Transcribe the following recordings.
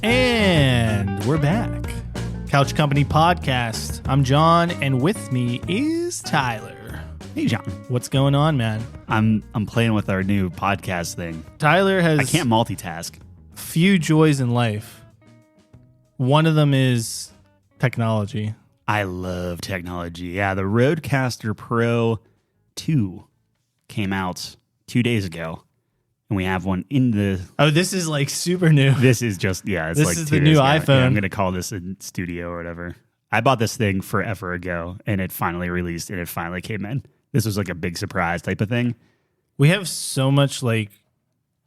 And we're back. Couch Company Podcast. I'm Jon, and with me is Tyler. Hey, Jon. What's going on, man? I'm playing with our new podcast thing. Tyler has I can't multitask. few joys in life. One of them is technology. I love technology. Yeah, the Rodecaster Pro II came out 2 days ago, and we have one in the... Oh, this is like super new. This is just, yeah, it's This like is 2 the days new ago. iPhone. Yeah, I'm going to call this a studio or whatever. I bought this thing forever ago, and it finally released, and it finally came in. This was like a big surprise type of thing. We have so much like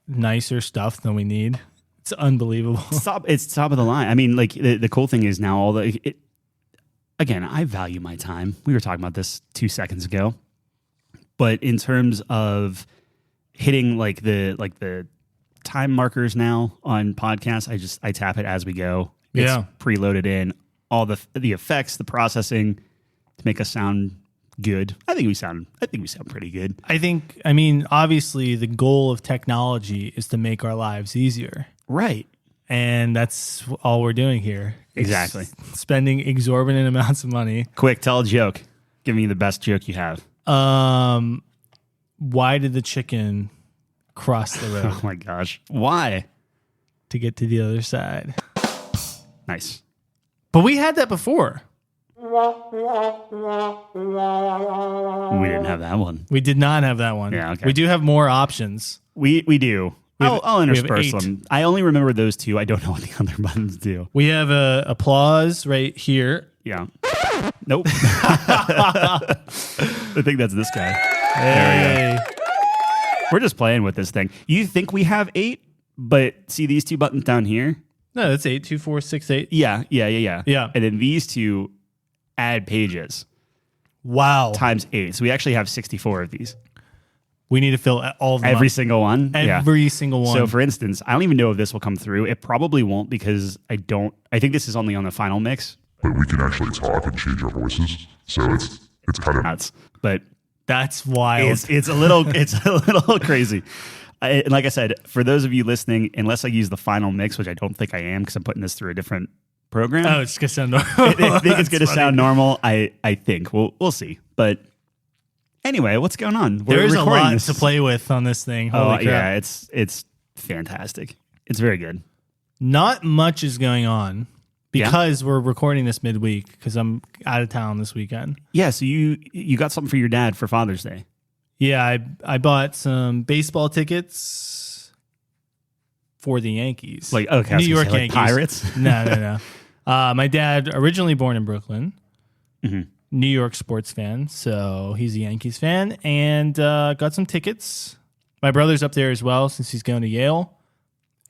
nicer stuff than we need. It's unbelievable. It's top of the line. I mean, like the cool thing is now again, I value my time. We were talking about this 2 seconds ago, but in terms of hitting like the time markers now on podcasts, I tap it as we go. It's preloaded in all the effects, the processing to make us sound good. I think we sound pretty good. I mean, obviously the goal of technology is to make our lives easier. Right. And that's all we're doing here. Exactly. Spending exorbitant amounts of money. Quick, tell a joke. Give me the best joke you have. Why did the chicken cross the road? Oh my gosh. Why? To get to the other side. Nice. But we had that before. We didn't have that one. We did not have that one. Yeah, okay. We do have more options. We do. I'll intersperse have 8. them. I only remember those two. I don't know what the other buttons do. We have applause right here. Yeah. Nope. I think that's this guy. There we go. We're just playing with this thing. You think we have 8, but see these 2 buttons down here? No, that's 8, 2, 4, 6, 8. Yeah. Yeah. And then these 2 add pages. Wow. Times 8. So we actually have 64 of these. We need to fill all of them Every up. single one? Every single one. So for instance, I don't even know if this will come through. It probably won't because I think this is only on the final mix. But we can actually talk and change our voices. So it's kind of nuts. But that's wild. It's a little crazy. And like I said, for those of you listening, unless I use the final mix, which I don't think I am because I'm putting this through a different program. Oh, it's going to sound normal. I think it's going to sound normal. I think. We'll see. But anyway, what's going on? There's a lot to play with on this thing. Holy crap. Yeah, it's fantastic. It's very good. Not much is going on because we're recording this midweek because I'm out of town this weekend. Yeah, so you got something for your dad for Father's Day. Yeah, I bought some baseball tickets for the Yankees. Like, okay, New York Yankees. Pirates? No. My dad, originally born in Brooklyn, New York sports fan, so he's a Yankees fan, and got some tickets. My brother's up there as well since he's going to Yale,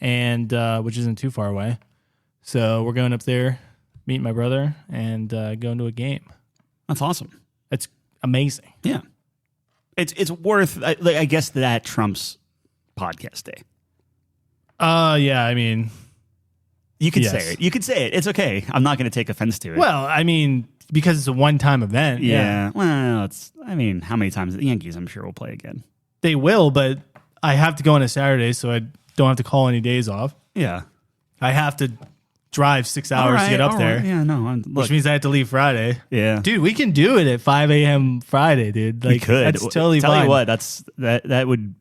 and which isn't too far away. So we're going up there, meet my brother, and going to a game. That's awesome. It's amazing. Yeah. It's worth, I guess that trumps podcast day. Yeah, I mean... You can say it. You can say it. It's okay. I'm not going to take offense to it. Well, I mean, because it's a one-time event. Yeah. Well, how many times the Yankees, I'm sure, will play again. They will, but I have to go on a Saturday, so I don't have to call any days off. Yeah. I have to drive 6 hours to get up there. Right. Yeah, no. Which means I have to leave Friday. Yeah. Dude, we can do it at 5 a.m. Friday, dude. Like, we could. That's totally fine. Tell you what, that would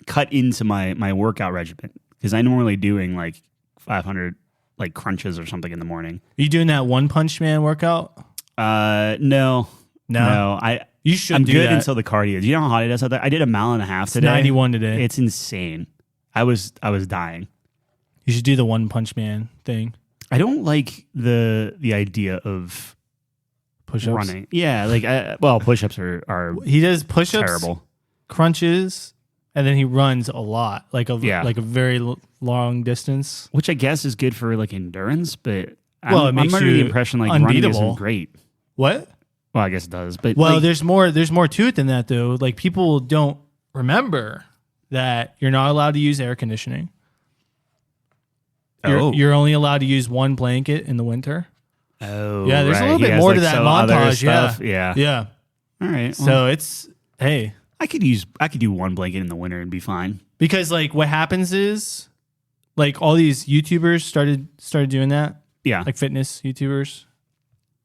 cut into my workout regimen because I'm normally doing like 500 like crunches or something in the morning. Are you doing that One Punch Man workout? No. You should. I'm do good that. until the cardio. Do you know how hot it is out there? I did a mile and a half today. 91 today. It's insane. I was dying. You should do the One Punch Man thing. I don't like the idea of Push-ups? running. Yeah, push-ups are he does push-ups, terrible. Crunches, and then he runs a lot, like a very long distance. Which I guess is good for like endurance, but Well, it makes I'm under you the impression like unbeatable. running isn't great. What? Well, I guess it does, but there's more to it than that though. Like people don't remember that you're not allowed to use air conditioning. You're only allowed to use one blanket in the winter. Oh, yeah. There's a little He bit has, more like, to that some other montage. stuff. Yeah. All right. Well, So it's I could do one blanket in the winter and be fine. because like what happens is Like all these YouTubers started doing that. Yeah. Like fitness YouTubers.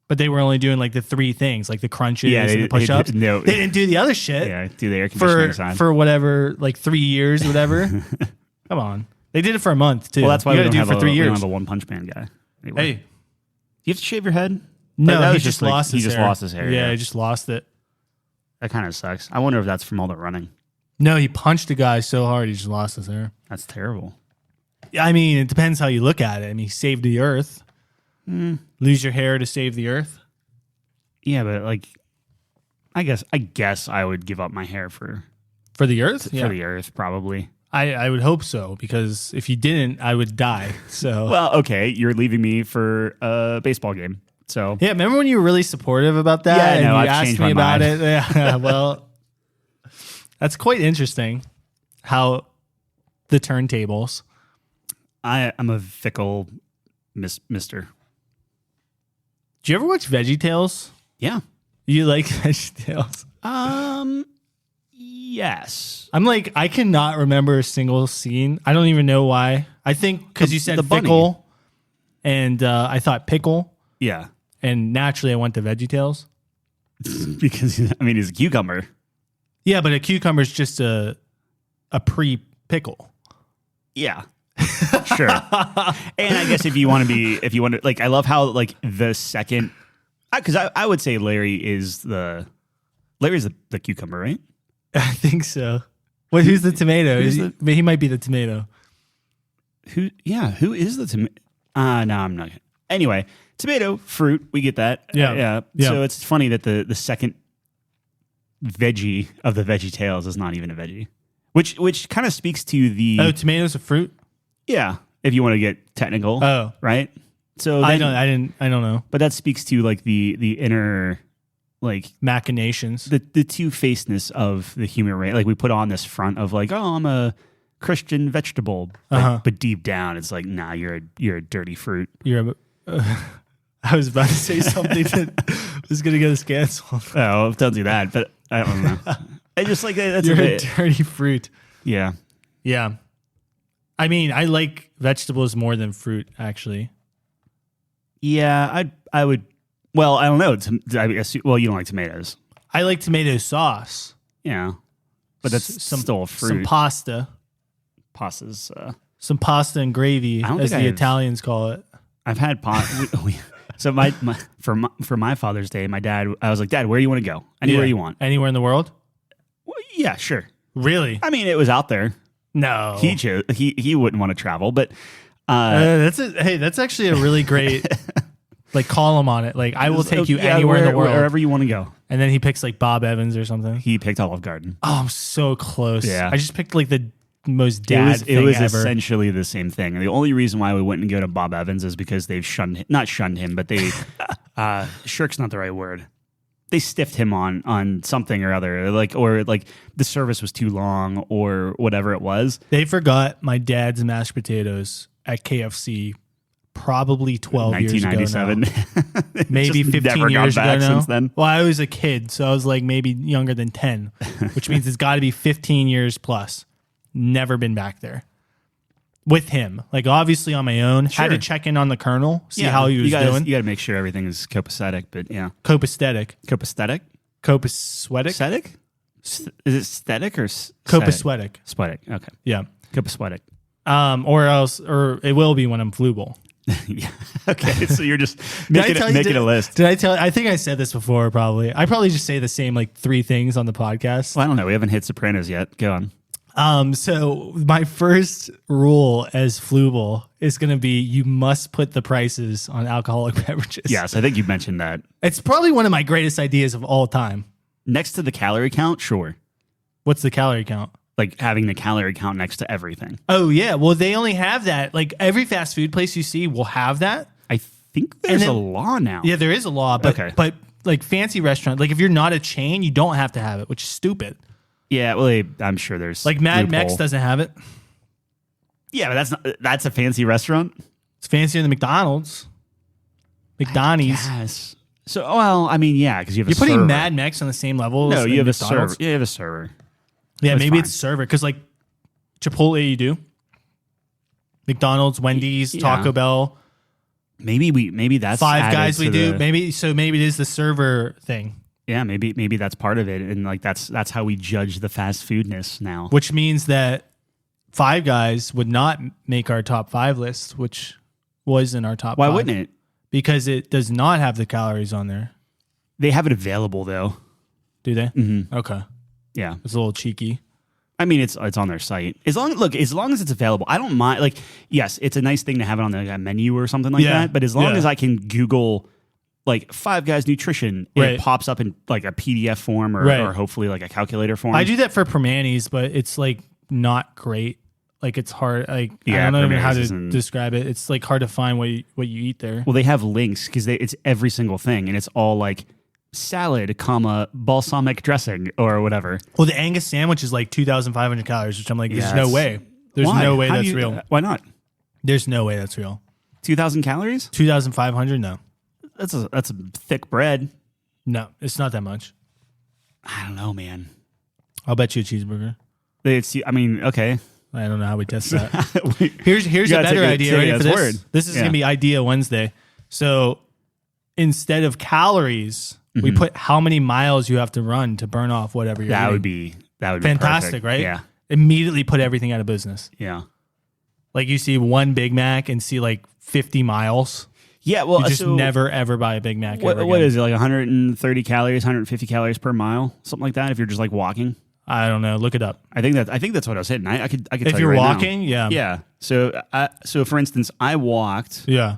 But they were only doing like the 3 things, like the crunches Yeah, and the push-ups. no. They didn't do the other shit. Yeah, do the air conditioning side. For whatever, like 3 years, whatever. Come on. They did it for a month too. Well, that's why you we got to don't do it for 3 we years. don't have a One Punch Man guy. Anyway. Hey, You have to shave your head? no, That he was just like, lost his hair. He just lost his hair. Yeah, he just lost it. That kind of sucks. I wonder if that's from all the running. No, he punched a guy so hard he just lost his hair. That's terrible. I mean, it depends how you look at it. I mean, he saved the earth. Lose your hair to save the earth. Yeah, but like, I guess I would give up my hair for The earth? for the earth, probably. I would hope so, because if you didn't, I would die. So Well, okay, you're leaving me for a baseball game. So yeah, remember when you were really supportive about that? Yeah, I and know, you I've asked changed me my about mind. it. Yeah, well, that's quite interesting how the turntables. I'm a fickle mister. Do you ever watch Veggietales? Yeah. You like Veggietales? Yes. I'm like, I cannot remember a single scene. I don't even know why. I think because you said the bunny. fickle, and I thought pickle, Yeah. and naturally I went to Veggietales. Because I mean, he's a cucumber. Yeah, but a cucumber is just a pre-pickle. Yeah. Sure. And I guess if you want to, like, I love how, like, the second, because I would say Larry's the cucumber, right? I think so. Well, who's the tomato? Who's He might be the tomato. Who is the tomato? No, I'm not. Anyway, tomato, fruit, we get that. Yeah. So it's funny that the second veggie of the Veggietales is not even a veggie, which kind of speaks to the Oh, tomatoes a fruit? yeah. If you want to get technical, Oh, right. So I then, don't know. but that speaks to like the inner, like Machinations. the two-facedness of the human race. Like we put on this front of like, oh, I'm a Christian vegetable, but deep down it's like, nah, you're a dirty fruit. I was about to say something that was going to get us canceled. Oh, don't do that. But I don't know. I just like that's You're a a bit. dirty fruit. Yeah. Yeah. I mean, I like vegetables more than fruit, actually. Yeah, I would. Well, I don't know. I guess. Well, you don't like tomatoes. I like tomato sauce. Yeah, but that's still a fruit. Some pasta. Pasta's. Some pasta and gravy, I don't as think the I've- Italians call it. I've had so for my Father's Day, my dad. I was like, Dad, where do you want to go? Anywhere Yeah. you want. Anywhere in the world? Well, yeah, sure. Really? I mean, it was out there. No. He chose. He wouldn't want to travel, but That's actually a really great like column on it. Like, I will take you anywhere in the world. wherever you want to go. And then he picks like Bob Evans or something. He picked Olive Garden. Oh, I'm so close. Yeah. I just picked like the most dad thing It was ever. essentially the same thing. The only reason why we wouldn't go to Bob Evans is because they've not shunned him, but they shirk's not the right word. They stiffed him on something or other, or the service was too long or whatever it was. They forgot my dad's mashed potatoes at KFC probably 12 years ago now. 1997. Maybe Just 15 never gone years ago back now. since then. Well, I was a kid, so I was like maybe younger than 10, which means it's got to be 15 years plus. Never been back there with him. Like, obviously on my own. Sure. Had to check in on the Colonel, see how he was doing. You got to make sure everything is copacetic, but yeah. Copacetic. Copacetic? Copacetic? Aesthetic? Is it aesthetic or Copacetic. Sweatic. Okay. Yeah. Copacetic. Or it will be when I'm flubal. Yeah. Okay. So you're just making a list. Did I tell? I think I said this before. Probably. I probably just say the same like 3 things on the podcast. Well, I don't know. We haven't hit Sopranos yet. Go on. So my first rule as flubal is going to be you must put the prices on alcoholic beverages. Yes, I think you mentioned that. It's probably one of my greatest ideas of all time. Next to the calorie count, sure. What's the calorie count? Like having the calorie count next to everything. Oh yeah, well they only have that. Like every fast food place you see will have that. I think there's a law now. Yeah, there is a law, but like fancy restaurant, like if you're not a chain, you don't have to have it, which is stupid. Yeah, well, I'm sure there's Like Mad loophole. Mex doesn't have it. Yeah, but that's a fancy restaurant. It's fancier than McDonald's. McDonald's. Yes. So, well, I mean, yeah, because you have You're a putting server. Mad Mex on the same level. No, as you have a McDonald's? server. You have a server. Yeah, That's maybe fine. it's server because like Chipotle, you do. McDonald's, Wendy's, Taco Bell. Maybe that's Five Guys we do. Maybe it is the server thing. Yeah, maybe that's part of it, and like that's how we judge the fast foodness now. Which means that Five Guys would not make our top 5 list, which was in our top 5. Why wouldn't it? Because it does not have the calories on there. They have it available though. Do they? Mm-hmm. Okay. Yeah, it's a little cheeky. I mean, it's on their site. As long as it's available, I don't mind. Like, yes, it's a nice thing to have it on the menu or something like that. But as long as I can Google like Five Guys nutrition, it pops up in like a PDF form or hopefully like a calculator form. I do that for Permanis, but it's like not great. Like it's hard. Like I don't know even how to describe it. It's like hard to find what you eat there. Well, they have links because it's every single thing, and it's all like salad, balsamic dressing or whatever. Well, the Angus sandwich is like 2,500 calories, which I'm like, there's no way. There's no way that's real. Why not? There's no way that's real. 2,000 calories? 2,500? No. That's a thick bread. No, it's not that much. I don't know, man. I'll bet you a cheeseburger. Okay. I don't know how we test that. Here's a better idea. Ready for this? This is going to be Idea Wednesday. So instead of calories, we put how many miles you have to run to burn off whatever you're eating. That would be fantastic, perfect. right? Yeah. Immediately put everything out of business. Yeah. Like you see one Big Mac and see like 50 miles. Yeah, well, you just never ever buy a Big Mac. What is it, like 130 calories, 150 calories per mile, something like that? If you're just like walking, I don't know. Look it up. I think that's what I was hitting. I could. If tell you're walking, now. Yeah. So for instance, I walked. Yeah.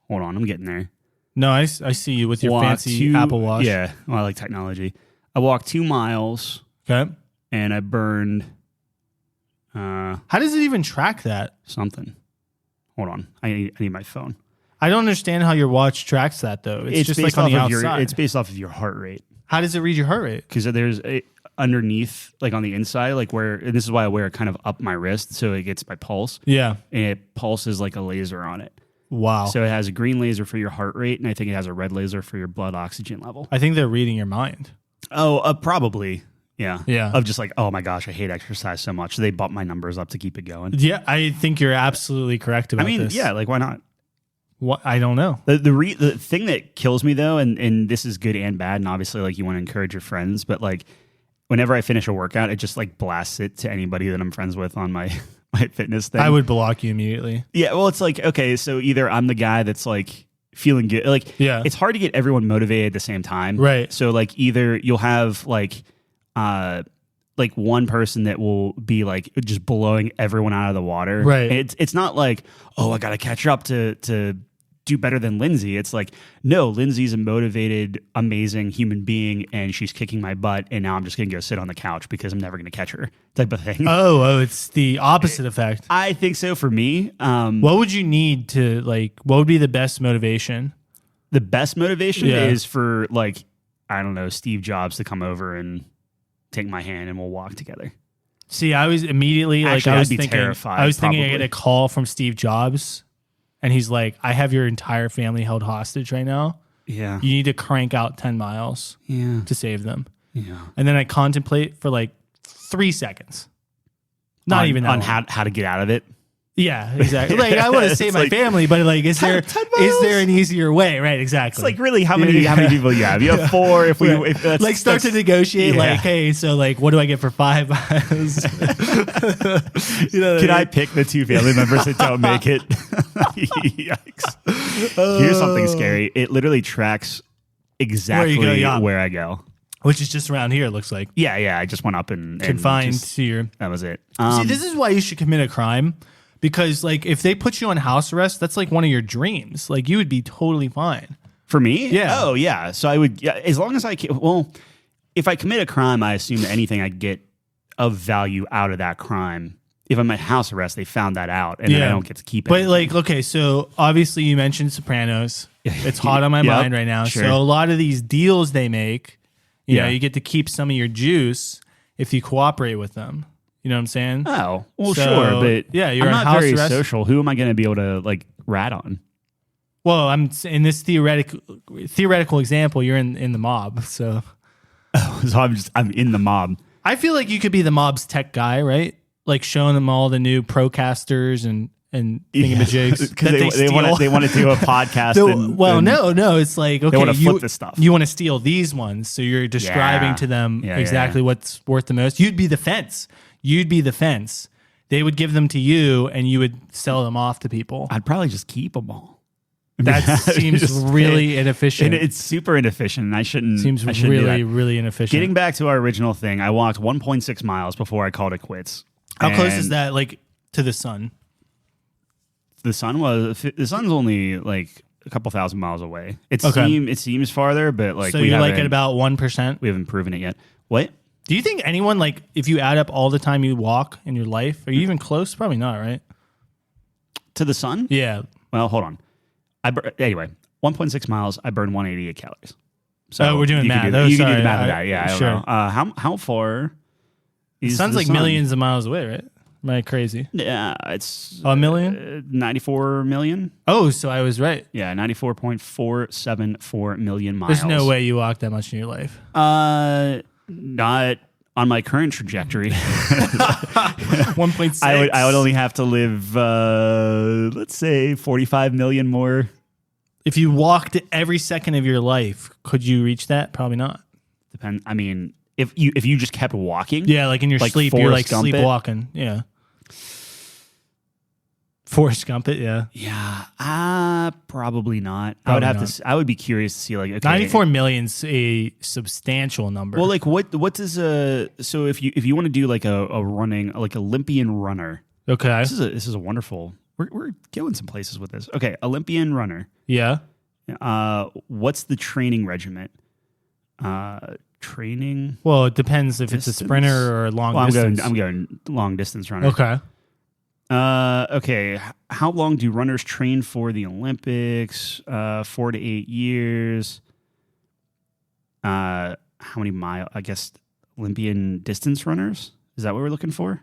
Hold on, I'm getting there. No, I see you with your fancy Apple Watch. Yeah, well, I like technology. I walked 2 miles. Okay. And I burned. How does it even track that? Something. Hold on, I need my phone. I don't understand how your watch tracks that though. It's just like on the outside. It's based off of your heart rate. How does it read your heart rate? Because there's underneath, like on the inside, like and this is why I wear it kind of up my wrist so it gets my pulse. Yeah. And it pulses like a laser on it. Wow. So it has a green laser for your heart rate, and I think it has a red laser for your blood oxygen level. I think they're reading your mind. Oh, probably. Yeah. Yeah. Of just like, oh my gosh, I hate exercise so much. So they bump my numbers up to keep it going. Yeah, I think you're absolutely correct about this. Yeah, like why not? What? I don't know. The thing that kills me though, and this is good and bad, and obviously like you want to encourage your friends, but like whenever I finish a workout, it just like blasts it to anybody that I'm friends with on my fitness thing. I would block you immediately. Yeah, well, it's like, okay, so either I'm the guy that's like feeling good, like it's hard to get everyone motivated at the same time, right? So like either you'll have like one person that will be like just blowing everyone out of the water, right? And it's not like, oh, I got to catch up to do better than Lindsay. It's like, no, Lindsay's a motivated, amazing human being, and she's kicking my butt, and now I'm just going to go sit on the couch because I'm never going to catch her, type of thing. Oh, it's the opposite effect. I think so for me. What would you need to, like, what would be the best motivation? The best motivation is for, like, I don't know, Steve Jobs to come over and take my hand and we'll walk together. See, I was immediately, actually, I was thinking, terrified. I was thinking I get a call from Steve Jobs. And he's like, I have your entire family held hostage right now. Yeah. You need to crank out 10 miles to save them. Yeah. And then I contemplate for like 3 seconds. Not even that on long. how to get out of it. Yeah, exactly. Like I want to save my family, but like, is there an easier way? Right, exactly. It's like really how many people you have? You have 4. If that's, like start to negotiate. Like, hey, so like, what do I get for 5 miles? Can I pick the 2 family members that don't make it? Yikes! Here's something scary. It literally tracks exactly where I go. Which is just around here, it looks like. Yeah. I just went up and confined to your. That was it. See, this is why you should commit a crime. Because, like, if they put you on house arrest, that's like one of your dreams. Like, you would be totally fine. For me? Yeah. Oh, yeah. So I would, as long as I can, well, if I commit a crime, I assume that anything I get of value out of that crime. If I'm at house arrest, they found that out, and then I don't get to keep it. But, like, okay, so obviously you mentioned Sopranos. It's hot on my mind right now. Sure. So a lot of these deals they make, you know, you get to keep some of your juice if you cooperate with them. You know what I'm saying? Oh, well, sure, but you're I'm on not house very arrest. social. Who am I going to be able to like rat on? Well, I'm in this theoretical example. You're in the mob, so I'm in the mob. I feel like you could be the mob's tech guy, right? Like showing them all the new Procasters and thingamajigs because that they want to do a podcast. No, it's like, okay, they want to flip this stuff. You want to steal these ones, so you're describing to them exactly what's worth the most. You'd be the fence. They would give them to you, and you would sell them off to people. I'd probably just keep them all. That seems really inefficient. And it's super inefficient, and I shouldn't. Seems I shouldn't really, really inefficient. Getting back to our original thing, I walked 1.6 miles before I called it quits. How close is that, like, to the sun? The sun's only like a couple thousand miles away. It seems farther, but like so you're like at about 1%. We haven't proven it yet. What? Do you think anyone, like, if you add up all the time you walk in your life, are you even close? Probably not, right? To the sun? Yeah. Well, hold on. Anyway, 1.6 miles. I burned 188 calories. So we're doing math. You can do the math of that. Yeah, I don't know. How far? It sounds like millions of miles away, right? Am I crazy? Yeah, it's a million. 94 million. Oh, so I was right. Yeah, 94.474 million miles. There's no way you walked that much in your life. Not on my current trajectory. 1.6. I would only have to live, let's say, 45 million more. If you walked every second of your life, could you reach that? Probably not. I mean, if you just kept walking, yeah, like in your sleep, you're like sleepwalking. Yeah. Forrest Gump it, yeah. Yeah, probably not. I would be curious to see, like, okay, 94 million's a substantial number. Well, like what does so if you want to do like a running, like Olympian runner. Okay. This is a wonderful. We're going some places with this. Okay, Olympian runner. Yeah. What's the training regimen? Training. Well, it depends if it's a sprinter or a long distance. I'm going long distance runner. Okay. Okay. How long do runners train for the Olympics? 4 to 8 years. How many miles? I guess Olympian distance runners. Is that what we're looking for?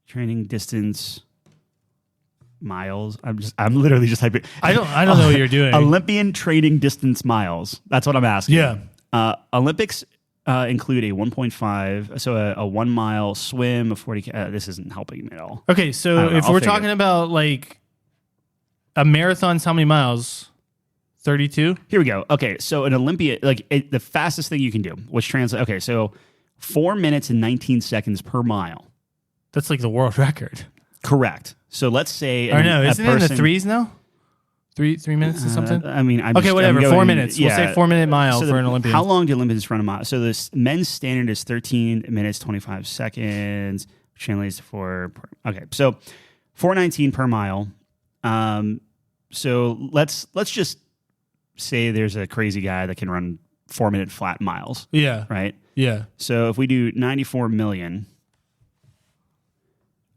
Training distance miles. I'm literally just typing. I don't know what you're doing. Olympian training distance miles. That's what I'm asking. Yeah. Olympics include a 1.5, so a 1 mile swim, a 40. This isn't helping me at all. Okay, so if we're talking about like a marathon's how many miles? 32? Here we go. Okay, so an Olympian, like the fastest thing you can do, which translates. Okay, so 4 minutes and 19 seconds per mile. That's like the world record. Correct. So let's say. I know. Isn't it in the threes now? Three minutes or something? I mean, whatever. 4 minutes. We'll say 4 minute mile for an Olympian. How long do Olympians run a mile? So the men's standard is 13 minutes, 25 seconds, which translates to 4. Okay, so 4:19 per mile. So let's just say there's a crazy guy that can run 4 minute flat miles. Yeah. Right? Yeah. So if we do 94 million.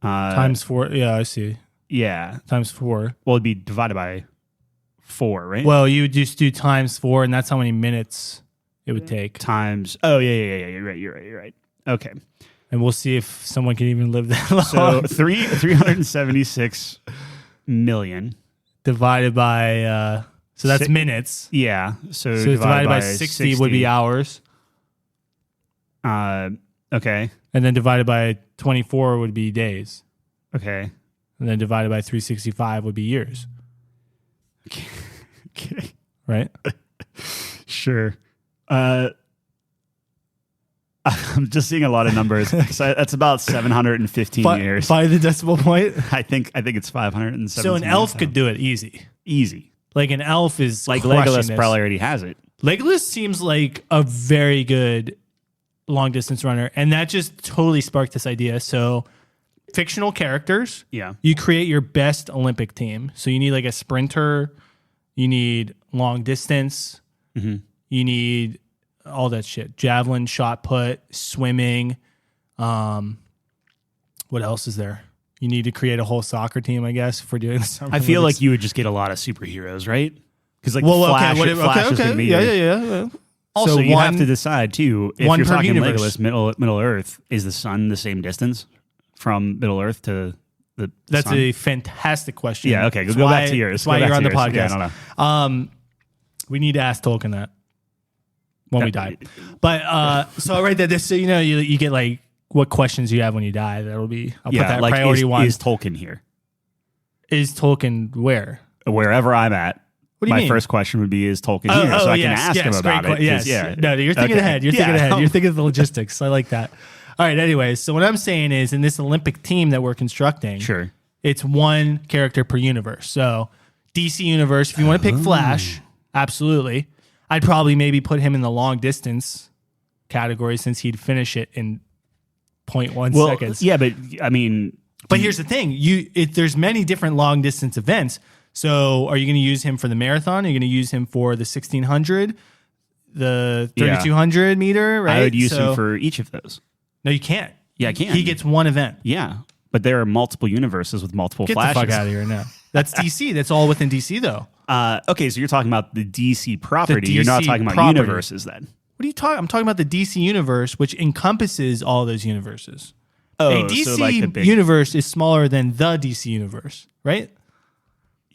Times 4. Yeah, I see. Yeah. Times 4. Well, it'd be divided by 4, right? Well, you would just do times 4, and that's how many minutes it would take. Times. Oh, yeah. You're right. Okay. And we'll see if someone can even live that long. So 376 million. Divided by, so that's minutes. Yeah. So divided by 60 would be hours. Okay. And then divided by 24 would be days. Okay. And then divided by 365 would be years. Okay. Right? Sure. I'm just seeing a lot of numbers. So that's about 715 years. By the decimal point? I think it's 517. So an elf could do it easy. Easy. Like an elf is like Legolas probably already has it. Legolas seems like a very good long distance runner, and that just totally sparked this idea. So fictional characters, you create your best Olympic team. So you need like a sprinter, you need long distance, you need all that shit, javelin, shot put, swimming. What else is there? You need to create a whole soccer team, I guess, if we're doing this. I feel like you would just get a lot of superheroes, right? Because like Flash is going to be yeah. Also, so you have to decide too. If you're talking universe. Legolas, Middle Earth, is the sun the same distance from Middle Earth to the That's sun? a fantastic question. Yeah. Okay. Go back to yours. That's why you're on the podcast. Yeah, I don't know. We need to ask Tolkien that when we die. But so I write that this, so you get like what questions you have when you die. That'll be. I'll put that like priority one. Is Tolkien here? Is Tolkien where? Wherever I'm at. What do you My mean? first question would be, is Tolkien here? So I can ask him about it. Yes. Yeah. No, you're thinking ahead. You're thinking ahead. You're thinking of the logistics. I like that. All right. Anyways, so what I'm saying is, in this Olympic team that we're constructing, Sure. it's one character per universe. So DC universe, if you want to pick Flash, absolutely. I'd probably maybe put him in the long distance category since he'd finish it in 0.1 seconds. Yeah, but I mean, but here's the thing: there's many different long distance events. So, are you going to use him for the marathon? Are you going to use him for the 1600, the 3200 meter? Right. I would use him for each of those. No, you can't. Yeah, I can. He gets one event. Yeah, but there are multiple universes with multiple Get Flashes. the fuck out of here now. That's DC. That's all within DC, though. Okay, so you're talking about the DC property. The You're not DC talking about property. universes then. What are you talking? I'm talking about the DC universe, which encompasses all those universes. Oh, a DC so like the big universe is smaller than the DC universe, right?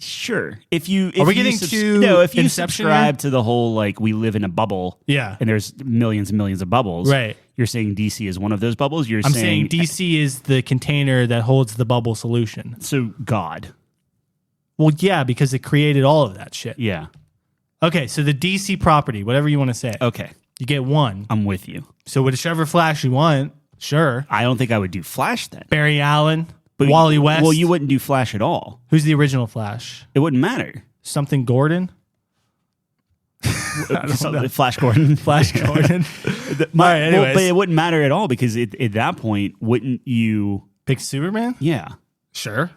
Sure. If you Are we getting to if you Inception subscribe to the whole like we live in a bubble, Yeah. and there's millions and millions of bubbles, Right. You're saying DC is one of those bubbles. I'm saying DC is the container that holds the bubble solution. so God. Well, yeah, because it created all of that shit. Yeah. Okay, so the DC property, whatever you want to say, Okay, you get one. I'm with you. So whichever Flash you want, sure. I don't think I would do Flash then. Barry Allen, But Wally West. Well, you wouldn't do Flash at all. Who's the original Flash? It wouldn't matter. Something Gordon? Flash Gordon. Flash Gordon. All right, anyways. But it wouldn't matter at all because at that point, wouldn't you? Pick Superman? Yeah. Sure.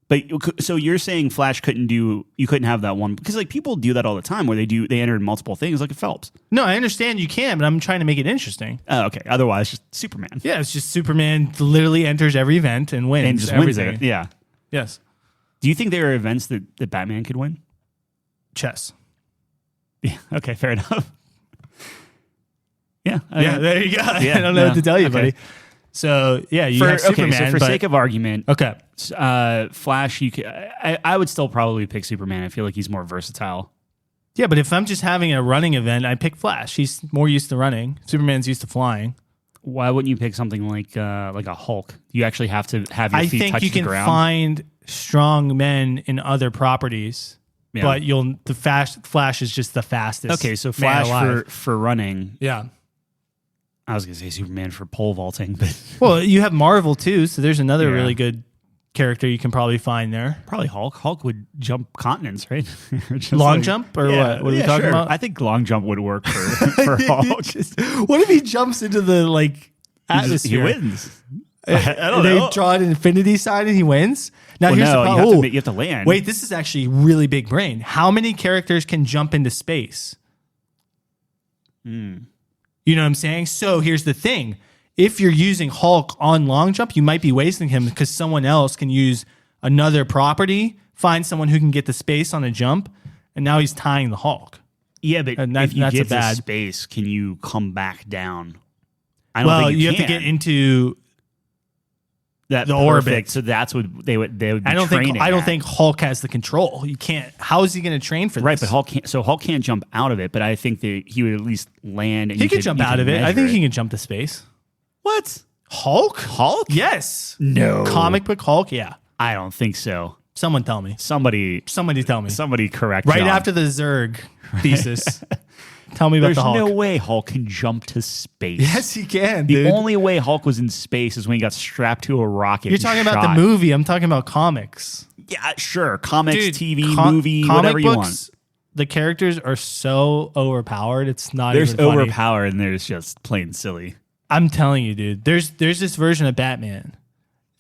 But so you're saying Flash you couldn't have that one because like people do that all the time where they enter multiple things like a Phelps. No, I understand you can, but I'm trying to make it interesting. Oh, okay. Otherwise, just Superman. Yeah, it's just Superman literally enters every event and wins And just everything. wins it. Yeah. Yes. Do you think there are events that Batman could win? Chess. Yeah. Okay. Fair enough. Yeah. Yeah, there you go. Yeah, I don't know what to tell you, okay. buddy. So, yeah, you have Superman. So for but, sake of argument, okay. Flash, I would still probably pick Superman. I feel like he's more versatile. Yeah, but if I'm just having a running event, I pick Flash. He's more used to running. Superman's used to flying. Why wouldn't you pick something like a Hulk? You actually have to have your I feet think touch you the can ground. find strong men in other properties, Yeah. but Flash is just the fastest. Okay, so man Flash alive. for running. Yeah. I was gonna say Superman for pole vaulting, but Well, you have Marvel too, so there's another Yeah. really good character you can probably find there. probably Hulk. Hulk would jump continents, right? Just Long jump or what? What are we talking about? I think long jump would work for Hulk. What if he jumps into the atmosphere? He wins. I don't they know. draw an infinity sign and he wins. Now Well, here's the no, problem. you have to land. Wait, this is actually really big brain. How many characters can jump into space? You know what I'm saying? So here's the thing. If you're using Hulk on long jump, you might be wasting him because someone else can use another property, find someone who can get the space on a jump, and now he's tying the Hulk. Yeah, but And if you that's a get to bad- space, can you come back down? I don't Well, think you have can. to get into that the perfect, orbit. So that's what they would. Be I don't training think Hulk has the control. You can't. How is he going to train for this? Right, but Hulk can't. So Hulk can't jump out of it. But I think that he would at least land. And he you could jump you out could of it. I measure think he can jump to space. What? Hulk? Hulk? Yes. No. Comic book Hulk? Yeah. I don't think so. Someone tell me. Somebody Tell me. correct. Right John. after the Zerg thesis. Tell me about There's the Hulk. no way Hulk can jump to space. Yes, he can, The dude. only way Hulk was in space is when he got strapped to a rocket. You're and talking about shot. the movie. I'm talking about comics. Yeah, sure. Comics, Dude, TV, movie, comic whatever you books, want. The characters are so overpowered. It's not There's even funny. overpowered and there's just plain silly. I'm telling you, dude. There's this version of Batman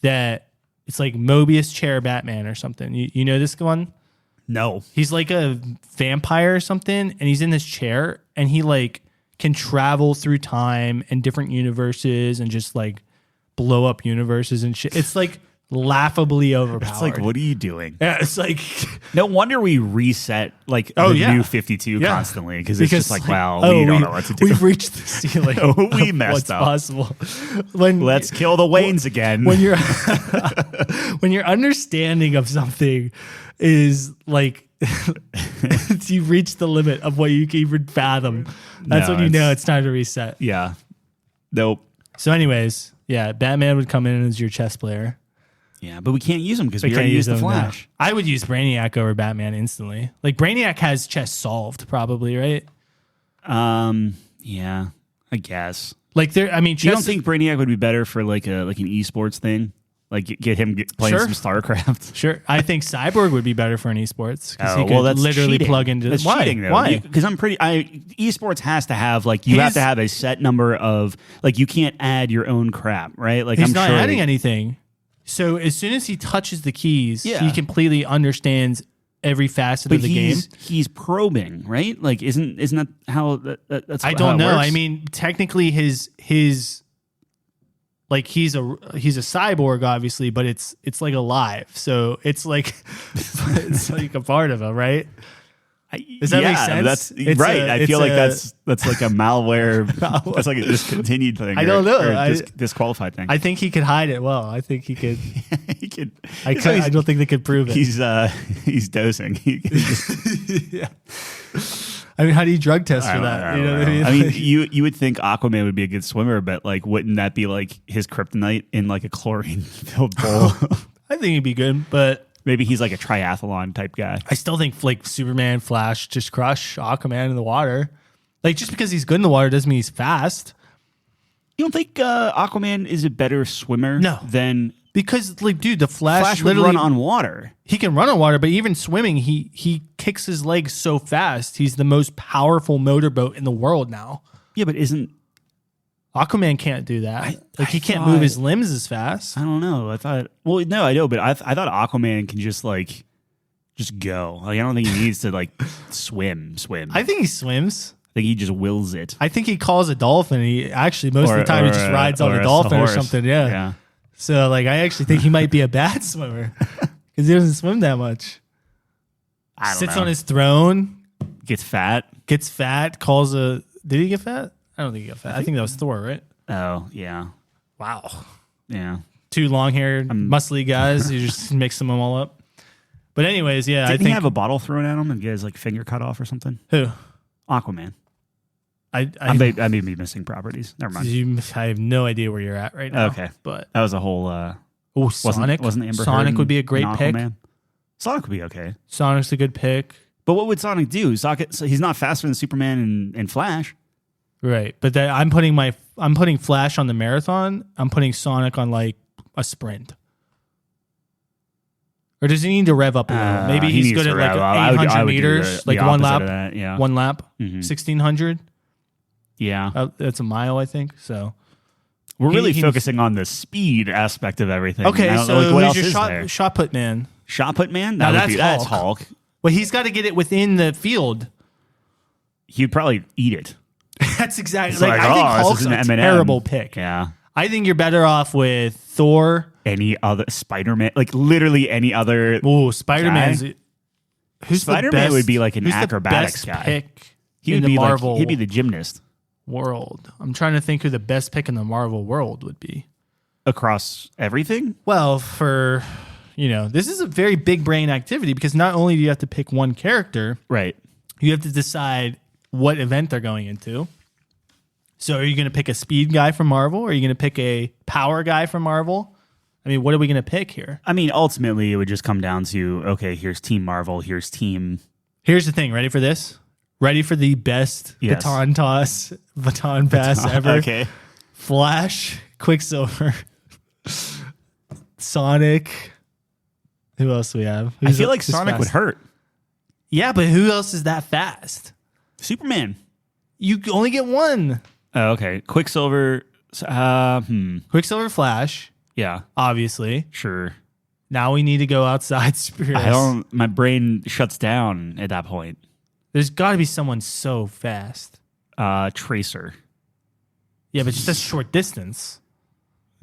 that it's like Mobius chair Batman or something. You know this one? No. He's like a vampire or something, and he's in this chair, and he like can travel through time and different universes and just like blow up universes and shit. It's like laughably overpowered. It's like, what are you doing? Yeah, it's like No wonder we reset like Oh, the yeah. new 52 Yeah. constantly because it's just like, wow, oh, we don't know what to do. We've reached the ceiling. Oh, we of messed what's up. possible. When Let's kill the Waynes again. when you're when your understanding of something is like you reach the limit of what you can even fathom. That's No, when you know it's- it's time to reset. yeah. Nope. So, anyways, yeah, Batman would come in as your chess player. Yeah, but we can't use him because we can't already used the him now. Flash. I would use Brainiac over Batman instantly. Like Brainiac has chess solved, probably, right? Yeah, I guess. Like there, I mean, chess, You don't think Brainiac would be better for like an esports thing? Like get him playing Sure. some StarCraft. Sure, I think Cyborg would be better for an esports because he Oh, could well, that's literally cheating. plug into. That's Why? cheating, though. Why? Because esports has to have like you have His- to have a set number of like you can't add your own crap, right? Like He's I'm not sure adding anything. So as soon as he touches the keys, Yeah. he completely understands every facet but of the game. he's probing, right? Like isn't that how that's? I how don't it know. works? I mean, technically, his like he's a cyborg, obviously, but it's like alive, so it's like it's like a part of him, right? Does that make sense? That's It's right. I feel like a- that's like a malware. That's like a discontinued thing. I don't know. or a I- disqualified thing. I think he could hide it well. I think he could. he could. I don't think they could prove it. He's dosing. Yeah. I mean, how do you drug test for that? I You know don't what I mean? know. I mean, Like, you would think Aquaman would be a good swimmer, but like, wouldn't that be like his kryptonite in like a chlorine-filled bowl? I think he'd be good, but Maybe he's like a triathlon type guy. I still think like Superman, Flash, just crush Aquaman in the water. Like just because he's good in the water doesn't mean he's fast. You don't think Aquaman is a better swimmer? No. Than Because like, dude, the Flash would literally run on water. he can run on water, but even swimming, he kicks his legs so fast. He's the most powerful motorboat in the world now. Yeah, but isn't Aquaman can't do that. I he can't thought- move his limbs as fast. I don't know. I thought. Well, no, I know, but I thought Aquaman can just go. Like I don't think he needs to like swim. I think he swims. I think he just wills it. I think he calls a dolphin. He actually most of the time he just rides on a dolphin or something. Yeah. So like I actually think he might be a bad swimmer because he doesn't swim that much. I don't Sits know. on his throne, Gets fat. gets fat, calls a. Did he get fat? I don't think he got fat. I think that was Thor, right? Oh yeah, Wow. yeah. Two long-haired, muscly guys. You just mix them all up. But anyways, yeah, Didn't I think he have a bottle thrown at him and get his like finger cut off or something? who Aquaman. I I may be missing properties. Never mind. I have no idea where you're at right now. Okay. But That was a whole. Sonic. Wasn't Amber Sonic Heard would be a in great pick. Aquaman? Sonic would be okay. Sonic's a good pick. But what would Sonic do? So he's not faster than Superman and Flash. Right. But I'm putting Flash on the marathon. I'm putting Sonic on like a sprint. Or does he need to rev up a little? Maybe He he's needs good to at like rev up. I would 800 do meters, the like one opposite lap. of that, yeah. One lap, Mhm. 1,600. Yeah. That's a mile, I think. So We're really he- focusing on the speed aspect of everything. okay. I don't So know, like, what else who's is your there? shot put man? Shot put man? Now That's that's Hulk. Well, he's got to get it within the field. He'd probably eat it. That's exactly. It's Like, I think this Hulk's is an a M&M. terrible pick. Yeah. I think you're better off with Thor. Any other Spider-Man, like literally any other. Oh, Spider-Man's. Who's the Spider-Man best- would be like an who's the acrobatics best guy. pick He in would the be Marvel like he'd be the gymnast world. I'm trying to think who the best pick in the Marvel world would be. across everything. Well, this is a very big brain activity because not only do you have to pick one character, Right. you have to decide what event they're going into. So are you going to pick a speed guy from Marvel? Or are you going to pick a power guy from Marvel? I mean, what are we going to pick here? I mean, ultimately, it would just come down to okay, here's Team Marvel, here's Team. Here's the thing. Ready for this? Ready for the best Yes. baton pass ever? Okay. Flash, Quicksilver, Sonic. Who else do we have? I feel like Sonic would hurt. Yeah, but who else is that fast? Superman. You only get one. Oh, okay. Quicksilver. Quicksilver, Flash, Yeah. obviously. Sure. Now we need to go outside superheroes. I don't. My brain shuts down at that point. There's got to be someone so fast. Tracer. Yeah, but just a short distance.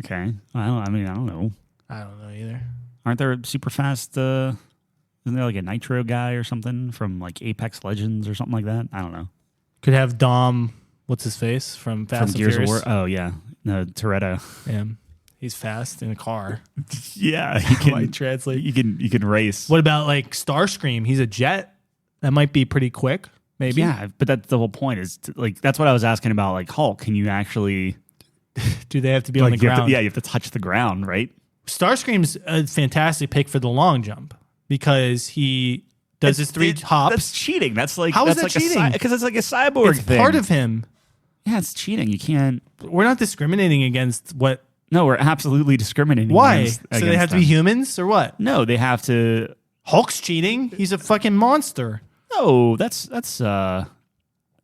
Okay. I don't know. I don't know either. Aren't there super fast? Isn't there like a Nitro guy or something from like Apex Legends or something like that? I don't know. Could have Dom. What's his face from Fast From and Gears Furious? of War. Oh yeah, no Toretto. Yeah, he's fast in a car. Yeah, he Might translate. You can race. What about like Starscream? He's a jet. That might be pretty quick. Maybe. Yeah, but that's the whole point. Like that's what I was asking about. Like Hulk, can you actually Do they have to be on the you have ground? to, you have to touch the ground, right? Starscream's a fantastic pick for the long jump because he does his 3 hops. That's cheating. That's like How is that's that like cheating? Because it's like a cyborg It's thing. part of him. Yeah, it's cheating. You can't. We're not discriminating against what. No, we're absolutely discriminating. Why? Against So they have to be humans or what? No, they have to. Hulk's cheating. He's a fucking monster. No, that's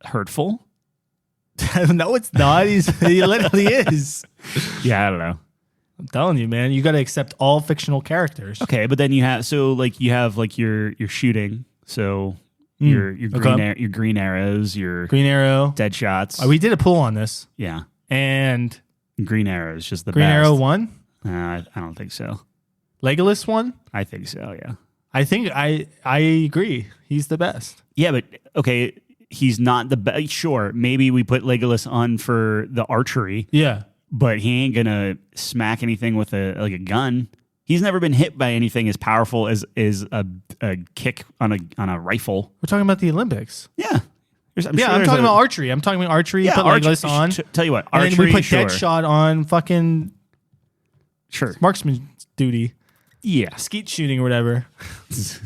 hurtful. No, it's not. He literally is. Yeah, I don't know. I'm telling you, man. You got to accept all fictional characters. Okay, but then you have your shooting. So your green arrows, your Green Arrow. dead shots. We did a poll on this, Yeah, and Green Arrow is just the Green best. Arrow won. I don't think so. Legolas won. I think so. Yeah. I think I agree. He's the best. Yeah, but okay, he's not the best. Sure, maybe we put Legolas on for the archery. Yeah. But he ain't gonna smack anything with a gun. He's never been hit by anything as powerful as a kick on a rifle. We're talking about the Olympics. Yeah, I'm talking about archery. I'm talking about archery. Yeah, put Legolas on. Tell you what, And archery. then we put sure. Deadshot on fucking Sure. marksman duty, Yeah. skeet shooting or whatever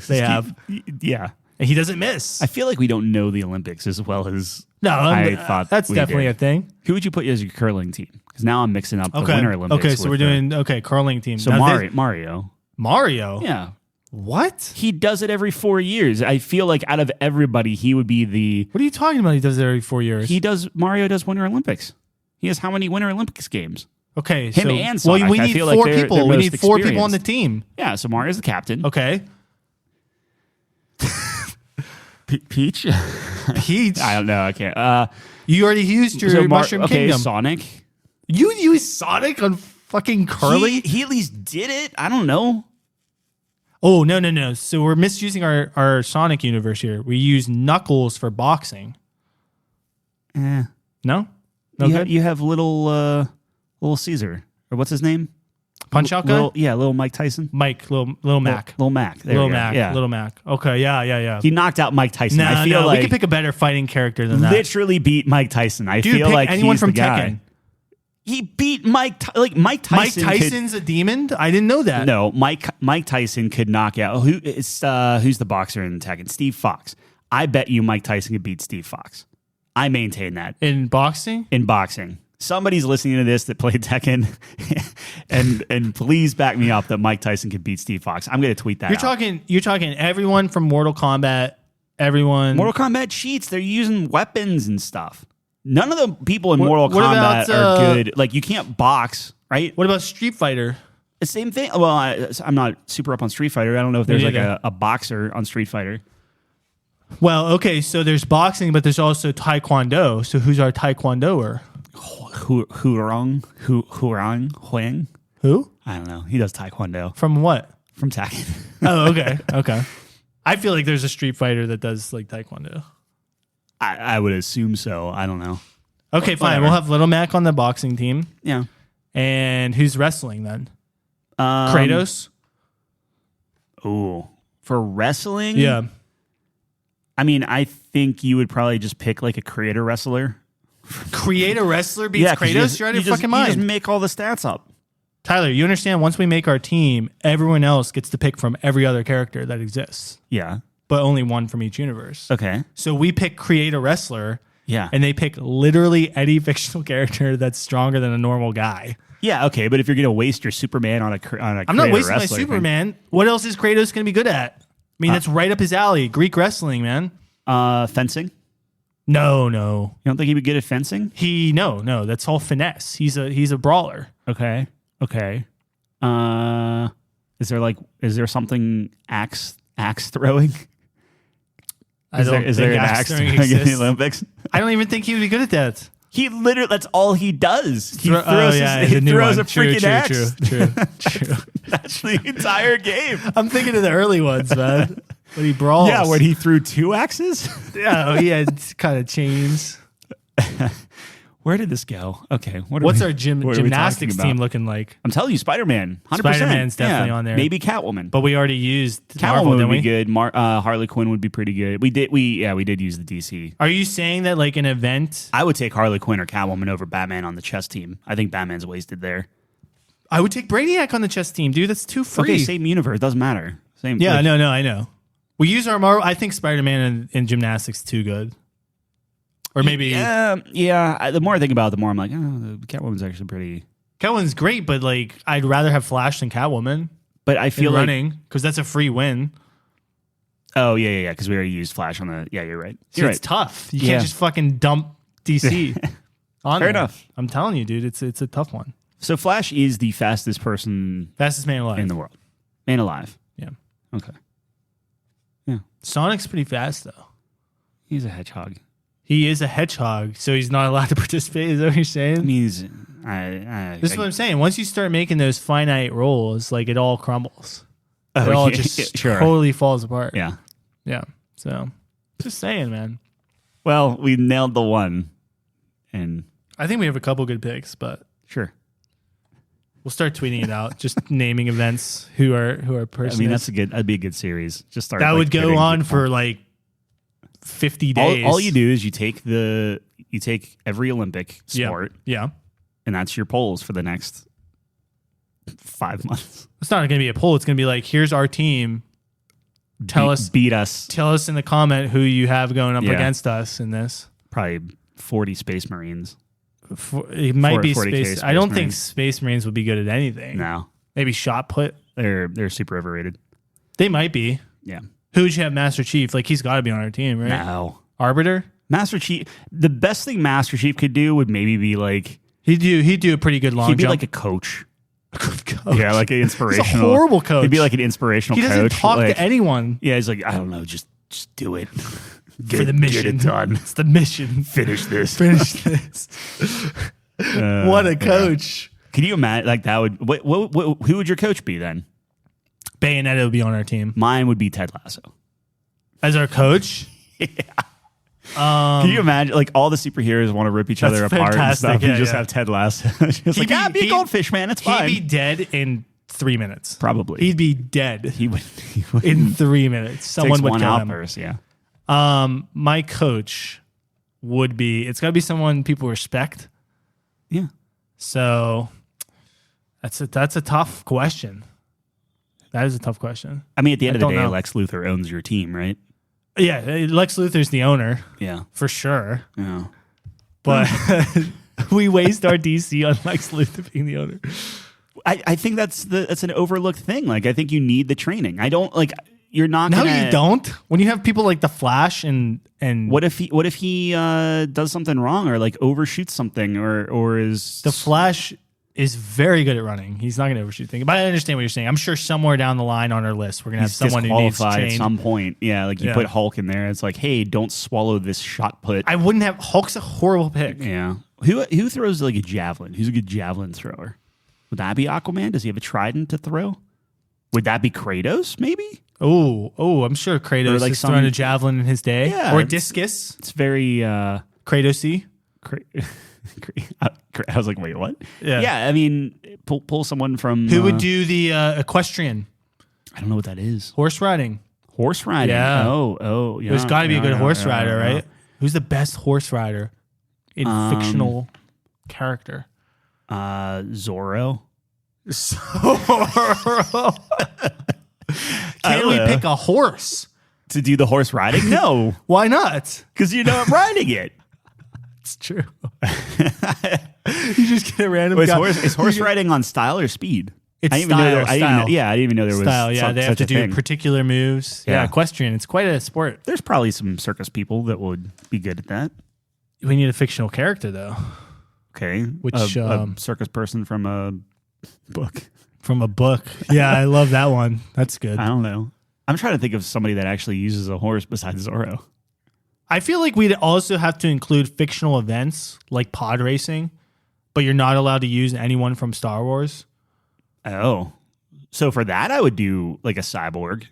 they have. Yeah. And he doesn't miss. I feel like we don't know the Olympics as well as No, I thought that's we definitely did. a thing. Who would you put as your curling team? Because now I'm mixing up the Winter Olympics. Okay, so we're doing curling team. So Now Mario. Mario. Yeah. What? He does it every 4 years. I feel like out of everybody, he would be the. What are you talking about? He does it every 4 years. Mario does Winter Olympics. He has how many Winter Olympics games? Okay, Him so and Sonic. we I need feel like 4 they're people. We most need 4 people on the experienced. team. Yeah, so Mario's the captain. Okay. Peach? Peach. I don't know. I can't. You already used your Mushroom Kingdom. Sonic. You used Sonic on fucking curling? He at least did it. I don't know. Oh, no. So we're misusing our Sonic universe here. We use Knuckles for boxing. Eh. No? You have little Caesar. Or what's his name? Punch Out guy? Little Mike Tyson. Mike, little Mac. Little Mac. There Little we go. Mac. Yeah. Little Mac. Okay, yeah. He knocked out Mike Tyson. No, I feel we like could pick a better fighting character than that. literally beat Mike Tyson. I Dude, feel pick like anyone he's from the guy. Tekken. He beat Mike Tyson. Mike Tyson's a demon? I didn't know that. No, Mike Tyson could knock out who's the boxer in Tekken? Steve Fox. I bet you Mike Tyson could beat Steve Fox. I maintain that. In boxing? In boxing. Somebody's listening to this that played Tekken, and please back me up that Mike Tyson could beat Steve Fox. I'm going to tweet that. You're talking everyone from Mortal Kombat, everyone. Mortal Kombat cheats. They're using weapons and stuff. None of the people in Mortal Kombat are good. Like, you can't box, right? What about Street Fighter? The same thing. Well, I'm not super up on Street Fighter. I don't know if there's like neither. a boxer on Street Fighter. Well, okay, so there's boxing, but there's also Taekwondo. So who's our Taekwondoer? Huang? Who? I don't know. He does Taekwondo. From what? From Tekken. Oh, okay. I feel like there's a Street Fighter that does like Taekwondo. I would assume so. I don't know. Okay, fine. Whatever. We'll have Little Mac on the boxing team. Yeah. And who's wrestling then? Kratos? Ooh. For wrestling? Yeah. I mean, I think you would probably just pick like a creator wrestler. Create a wrestler beats Kratos? You're out of your fucking mind. You just make all the stats up. Tyler, you understand once we make our team, everyone else gets to pick from every other character that exists, Yeah. but only one from each universe. Okay. So we pick create a wrestler, Yeah. and they pick literally any fictional character that's stronger than a normal guy. Yeah, okay, but if you're going to waste your Superman on a I'm not wasting my wrestler thing- Superman. What else is Kratos going to be good at? I mean, that's right up his alley. Greek wrestling, man. Fencing? No. You don't think he'd be good at fencing? No. That's all finesse. He's a brawler. Okay. Is there something axe throwing? I don't Is there think an axe axe throwing throwing in the exists. Olympics? I don't even think he would be good at that. He literally, that's all he does. He the new throws one. a freaking axe. True. That's the entire game. I'm thinking of the early ones, man. When he brawls. Yeah, when he threw 2 axes? Yeah, he had kind of chains. Where did this go? Okay. What's our what are we gymnastics talking team about? looking like? I'm telling you, Spider-Man. 100%. Spider-Man's definitely on there. Maybe Catwoman. But we already used Catwoman Marvel, would didn't be we? good. Harley Quinn would be pretty good. We did use the DC. Are you saying that like an event? I would take Harley Quinn or Catwoman over Batman on the chess team. I think Batman's wasted there. I would take Brainiac on the chess team, dude. That's too free. Okay, same universe. Doesn't matter. Same. Yeah, no, I know. We use our Marvel. I think Spider-Man in gymnastics too good. Or maybe... Yeah. The more I think about it, the more I'm like, the Catwoman's actually pretty... Catwoman's great, but like I'd rather have Flash than Catwoman. But I feel like... running, because that's a free win. Oh, yeah, because we already used Flash on the... Yeah, you're right. So it's tough. You can't just fucking dump DC on Fair there. enough. I'm telling you, dude, it's a tough one. So Flash is the fastest person... Fastest man alive. In the world. Man alive. Yeah. Okay. Yeah. Sonic's pretty fast, though. He's a hedgehog. He is a hedgehog, so he's not allowed to participate. Is that what you're saying? I mean, this is what I'm saying. Once you start making those finite rules, like it all crumbles. It all just totally falls apart. Yeah. Yeah. So, just saying, man. Well, we nailed the one. And I think we have a couple good picks, but sure. We'll start tweeting it out, just naming events who are persons. I mean, that'd be a good series. Just start. That would go on for like 50 days. All you do is you take every Olympic sport. Yeah. And that's your polls for the next 5 months. It's not going to be a poll. It's going to be like, here's our team. Beat us. Tell us in the comment who you have going up against us in this. Probably 40 Space Marines. It might be Space. I don't think Marines. Space Marines would be good at anything. No. Maybe shot put. They're super overrated. They might be. Yeah. Who would you have Master Chief? Like, he's got to be on our team, right? No. Arbiter? Master Chief. The best thing Master Chief could do would maybe be like... He'd do a pretty good long jump. He'd be jump. like a coach. A good coach. Yeah, like an inspirational... He's a horrible coach. He'd be like an inspirational coach. He doesn't talk to anyone. Yeah, he's like, I don't know, just do it. For the mission. Get it done. It's the mission. Finish this. Finish this. What a coach. Yeah. Can you imagine, like, that would... who would your coach be then? Bayonetta would be on our team. Mine would be Ted Lasso. As our coach? Yeah. Can you imagine, like, all the superheroes want to rip each other apart and stuff? Yeah, you just have Ted Lasso. Just be a goldfish, man. It's fine. He'd be dead in 3 minutes. Probably. He'd be dead. He would in 3 minutes. Someone would kill him. Yeah. My coach would be... It's got to be someone people respect. Yeah. So that's a tough question. That is a tough question. I mean, at the end of the day, Lex Luthor owns your team, right? Yeah, Lex Luthor's the owner. Yeah. For sure. Yeah. But we waste our DC on Lex Luthor being the owner. I think that's an overlooked thing. Like, I think you need the training. I don't, like, you're not gonna... No, you don't. When you have people like the Flash and what if he does something wrong or like overshoots something or is... The Flash is very good at running. He's not going to overshoot things. But I understand what you're saying. I'm sure somewhere down the line on our list, we're going to have someone who needs trained. At some point. Yeah, like you put Hulk in there. It's like, hey, don't swallow this shot put. I wouldn't have... Hulk's a horrible pick. Yeah. Who throws like a javelin? Who's a good javelin thrower? Would that be Aquaman? Does he have a trident to throw? Would that be Kratos, maybe? Oh, I'm sure Kratos has thrown a javelin in his day. Yeah, or a discus. It's very... Kratos-y. I was like, wait, what? Yeah. I mean, pull someone from... Who would do the equestrian? I don't know what that is. Horse riding. Horse riding? Yeah. Oh, yeah. There's got to be a good horse rider, right? Who's the best horse rider in fictional character? Zorro. Can't we pick a horse? To do the horse riding? No. Why not? Because you know I'm riding it. It's true. You just get a random guy. Is horse riding on style or speed? It's I didn't style. I didn't even know there was style. Yeah, they have to do thing. particular moves. Yeah, equestrian. It's quite a sport. There's probably some circus people that would be good at that. We need a fictional character, though. Okay. Which a circus person from a book. From a book. Yeah, I love that one. That's good. I don't know. I'm trying to think of somebody that actually uses a horse besides Zorro. I feel like we'd also have to include fictional events like pod racing, but you're not allowed to use anyone from Star Wars. Oh. So for that, I would do like a cyborg.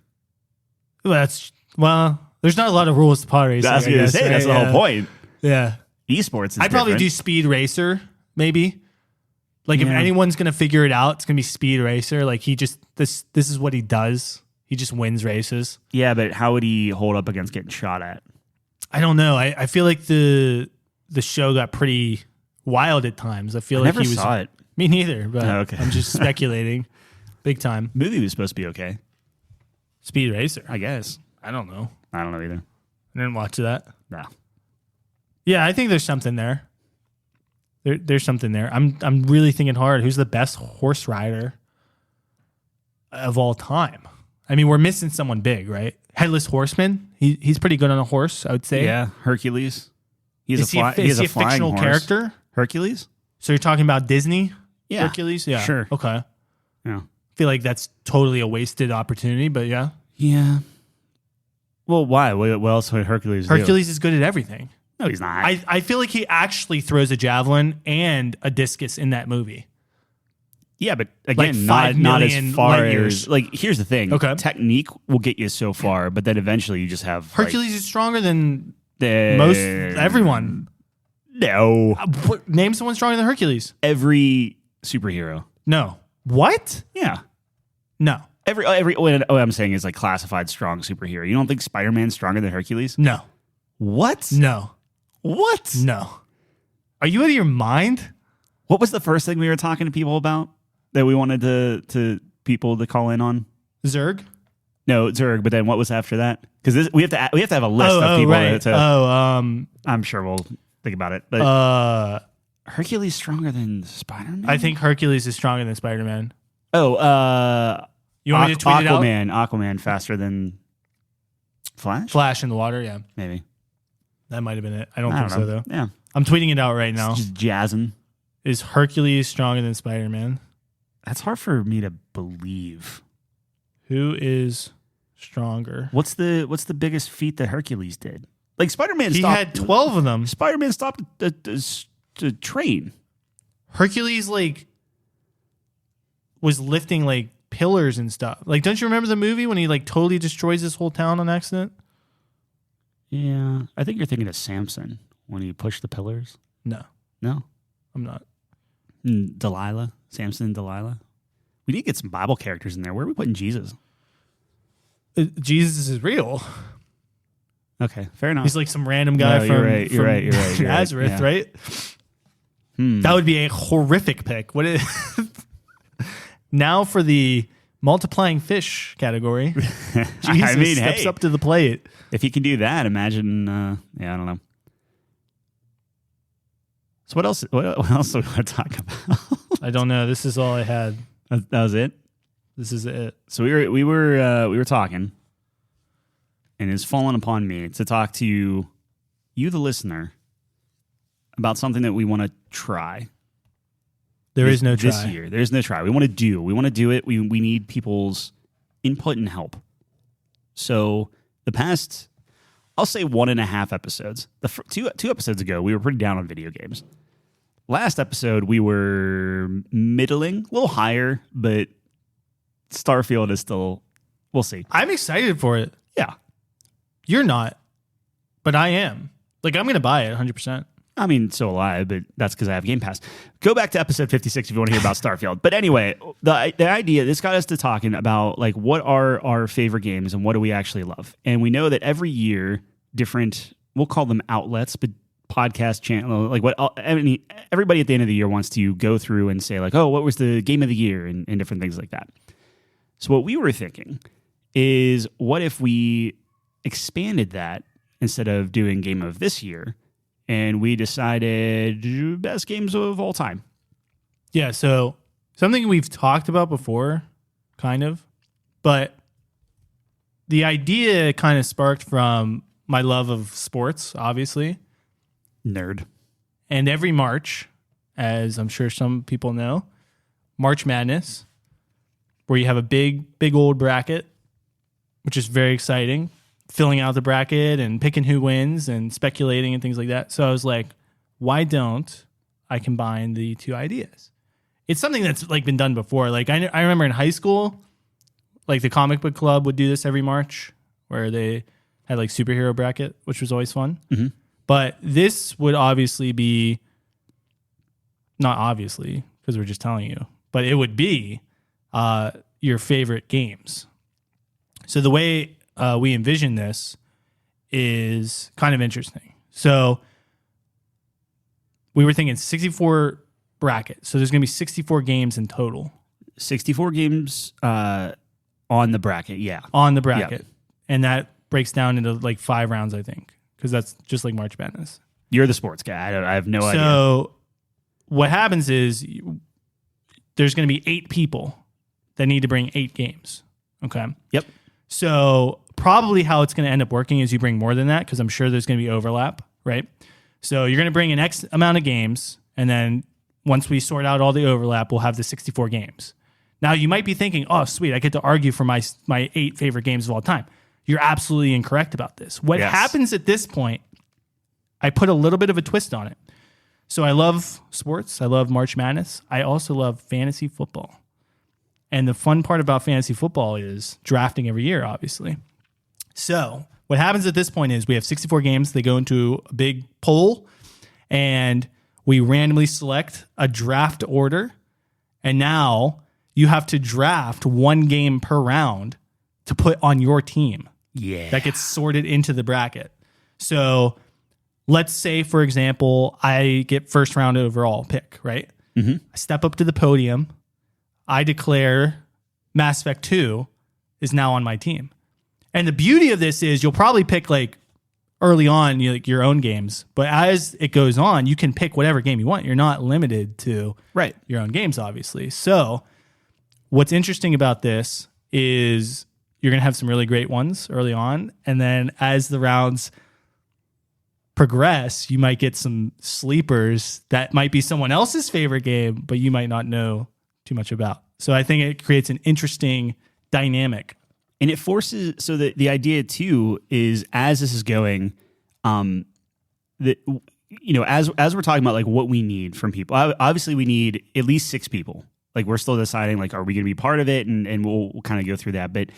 There's not a lot of rules to pod racing. That's the whole point. Yeah. Esports is I'd probably do Speed Racer, maybe. Like if anyone's going to figure it out, it's going to be Speed Racer. Like this is what he does. He just wins races. Yeah, but how would he hold up against getting shot at? I don't know. I feel like the show got pretty wild at times. I feel like he never saw it. Me neither, but Oh, okay. I'm just speculating. Big time. Movie was supposed to be okay. Speed Racer. I guess. I don't know. I don't know either. I didn't watch that. No. Yeah, I think there's something there. There's something there. I'm really thinking hard. Who's the best horse rider of all time? I mean, we're missing someone big, right? Headless Horseman. He's pretty good on a horse, I would say. Yeah, Hercules. Is he a fictional character? Hercules? So you're talking about Disney? Yeah. Hercules? Yeah. Sure. Okay. Yeah. I feel like that's totally a wasted opportunity, but yeah. Yeah. Well, why? What else would Hercules do? Hercules is good at everything. No, he's not. I feel like he actually throws a javelin and a discus in that movie. Yeah, but again, like 5 not as million far light years. as like. Here's the thing. Okay. Technique will get you so far, but then eventually you just have Hercules is stronger than like, most everyone. No, Name someone stronger than Hercules. every superhero. No. What? Yeah, No. every. What I'm saying is like classified strong superhero. You don't think Spider-Man's stronger than Hercules? No. What? No. What? No. Are you out of your mind? What was the first thing we were talking to people about that we wanted to people to call in on? Zerg? No, Zerg. But then what was after that? Because we have to have a list of people. Right. I'm sure we'll think about it. But Hercules stronger than Spider-Man? I think Hercules is stronger than Spider-Man. Oh, You want me to tweet it out? Aquaman faster than Flash? Flash in the water, yeah. Maybe. That might have been it. I don't I think don't so, know. though. Yeah. I'm tweeting it out right now. Just jazzing. Is Hercules stronger than Spider-Man? That's hard for me to believe. Who is stronger? What's the biggest feat that Hercules did? Like Spider-Man He stopped. had 12 of them. Spider-Man stopped the train. Hercules, was lifting, pillars and stuff. Don't you remember the movie when he, totally destroys this whole town on accident? Yeah. I think you're thinking of Samson when he pushed the pillars. No, No? I'm not. Delilah. Samson and Delilah. We need to get some Bible characters in there. Where are we putting Jesus? Jesus is real. Okay, fair enough. He's some random guy No, from, you're right. Nazareth, Yeah. right? That would be a horrific pick. What is now for the multiplying fish category? Jesus steps up to the plate. If he can do that, imagine. I don't know. So what else? What else do we want to talk about? I don't know. This is all I had. That was it. This is it. So we were talking, and it's fallen upon me to talk to you, the listener, about something that we want to try. There is no try. This year. There's no try. We want to do it. We need people's input and help. So the past, I'll say 1.5 episodes. The two episodes ago, we were pretty down on video games. Last episode, we were middling, a little higher, but Starfield is still, we'll see. I'm excited for it. Yeah. You're not, but I am. I'm going to buy it 100%. I mean, so will I, but that's because I have Game Pass. Go back to episode 56 if you want to hear about Starfield. But anyway, the idea, this got us to talking about what are our favorite games and what do we actually love. And we know that every year, different, we'll call them outlets, but podcast channel, everybody at the end of the year wants to go through and say oh, what was the game of the year and different things like that. So what we were thinking is what if we expanded that instead of doing game of this year, and we decided best games of all time. Yeah, so something we've talked about before, kind of, but the idea kind of sparked from my love of sports, obviously. Nerd. And every March, as I'm sure some people know, March Madness, where you have a big old bracket, which is very exciting, filling out the bracket and picking who wins and speculating and things like that. So I was like, why don't I combine the two ideas? It's something that's been done before. I remember in high school, the comic book club would do this every March where they had superhero bracket, which was always fun. Mm-hmm. But this would obviously be, not obviously, because we're just telling you, but it would be your favorite games. So the way we envision this is kind of interesting. So we were thinking 64 bracket. So there's going to be 64 games in total. 64 games on the bracket, yeah. On the bracket. And that breaks down into like 5 rounds, I think, because that's just like March Madness. You're the sports guy. I have no idea. So what happens is there's going to be 8 people that need to bring 8 games. Okay. Yep. So probably how it's going to end up working is you bring more than that because I'm sure there's going to be overlap, right? So you're going to bring an X amount of games, and then once we sort out all the overlap, we'll have the 64 games. Now, you might be thinking, oh, sweet, I get to argue for my 8 favorite games of all time. You're absolutely incorrect about this. What happens at this point, I put a little bit of a twist on it. So I love sports. I love March Madness. I also love fantasy football. And the fun part about fantasy football is drafting every year, obviously. So what happens at this point is we have 64 games. They go into a big poll, and we randomly select a draft order. And now you have to draft 1 game per round to put on your team. Yeah. That gets sorted into the bracket. So let's say, for example, I get first round overall pick, right? Mm-hmm. I step up to the podium. I declare Mass Effect 2 is now on my team. And the beauty of this is you'll probably pick like early on your own games, but as it goes on, you can pick whatever game you want. You're not limited to your own games, obviously. So what's interesting about this is you're going to have some really great ones early on. And then as the rounds progress, you might get some sleepers that might be someone else's favorite game, but you might not know too much about. So I think it creates an interesting dynamic. And it forces, so the idea too is as this is going, that, as we're talking about like what we need from people, obviously we need at least 6 people. Like we're still deciding like, are we going to be part of it? And we'll kind of go through that, but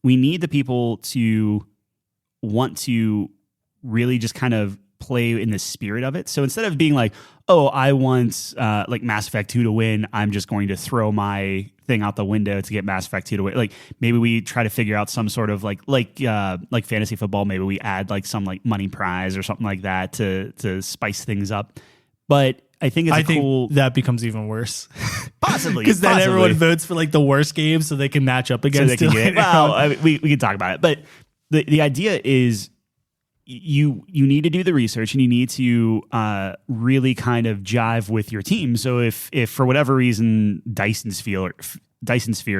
we need the people to want to really just kind of play in the spirit of it. So instead of being like, oh, I want like Mass Effect 2 to win, I'm just going to throw my thing out the window to get Mass Effect 2 to win. Like maybe we try to figure out some sort of like fantasy football. Maybe we add like some like money prize or something like that to spice things up. But I think it's that becomes even worse. Possibly. Because then everyone votes for like the worst game so they can match up against it. Well, we can talk about it. But the idea is you need to do the research and you need to really kind of jive with your team. So if for whatever reason Dyson Sphere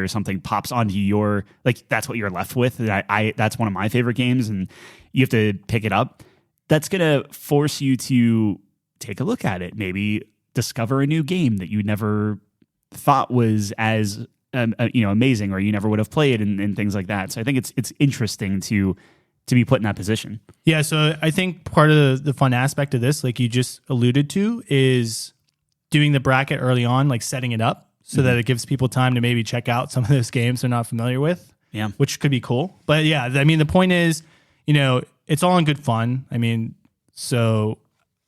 or something pops onto your, like that's what you're left with. That's one of my favorite games and you have to pick it up. That's going to force you to take a look at it. Maybe discover a new game that you never thought was as amazing or you never would have played and things like that. So I think it's interesting to be put in that position. Yeah, so I think part of the fun aspect of this, like you just alluded to, is doing the bracket early on, like setting it up so that it gives people time to maybe check out some of those games they're not familiar with, which could be cool. But yeah, I mean, the point is, it's all in good fun. I mean, so,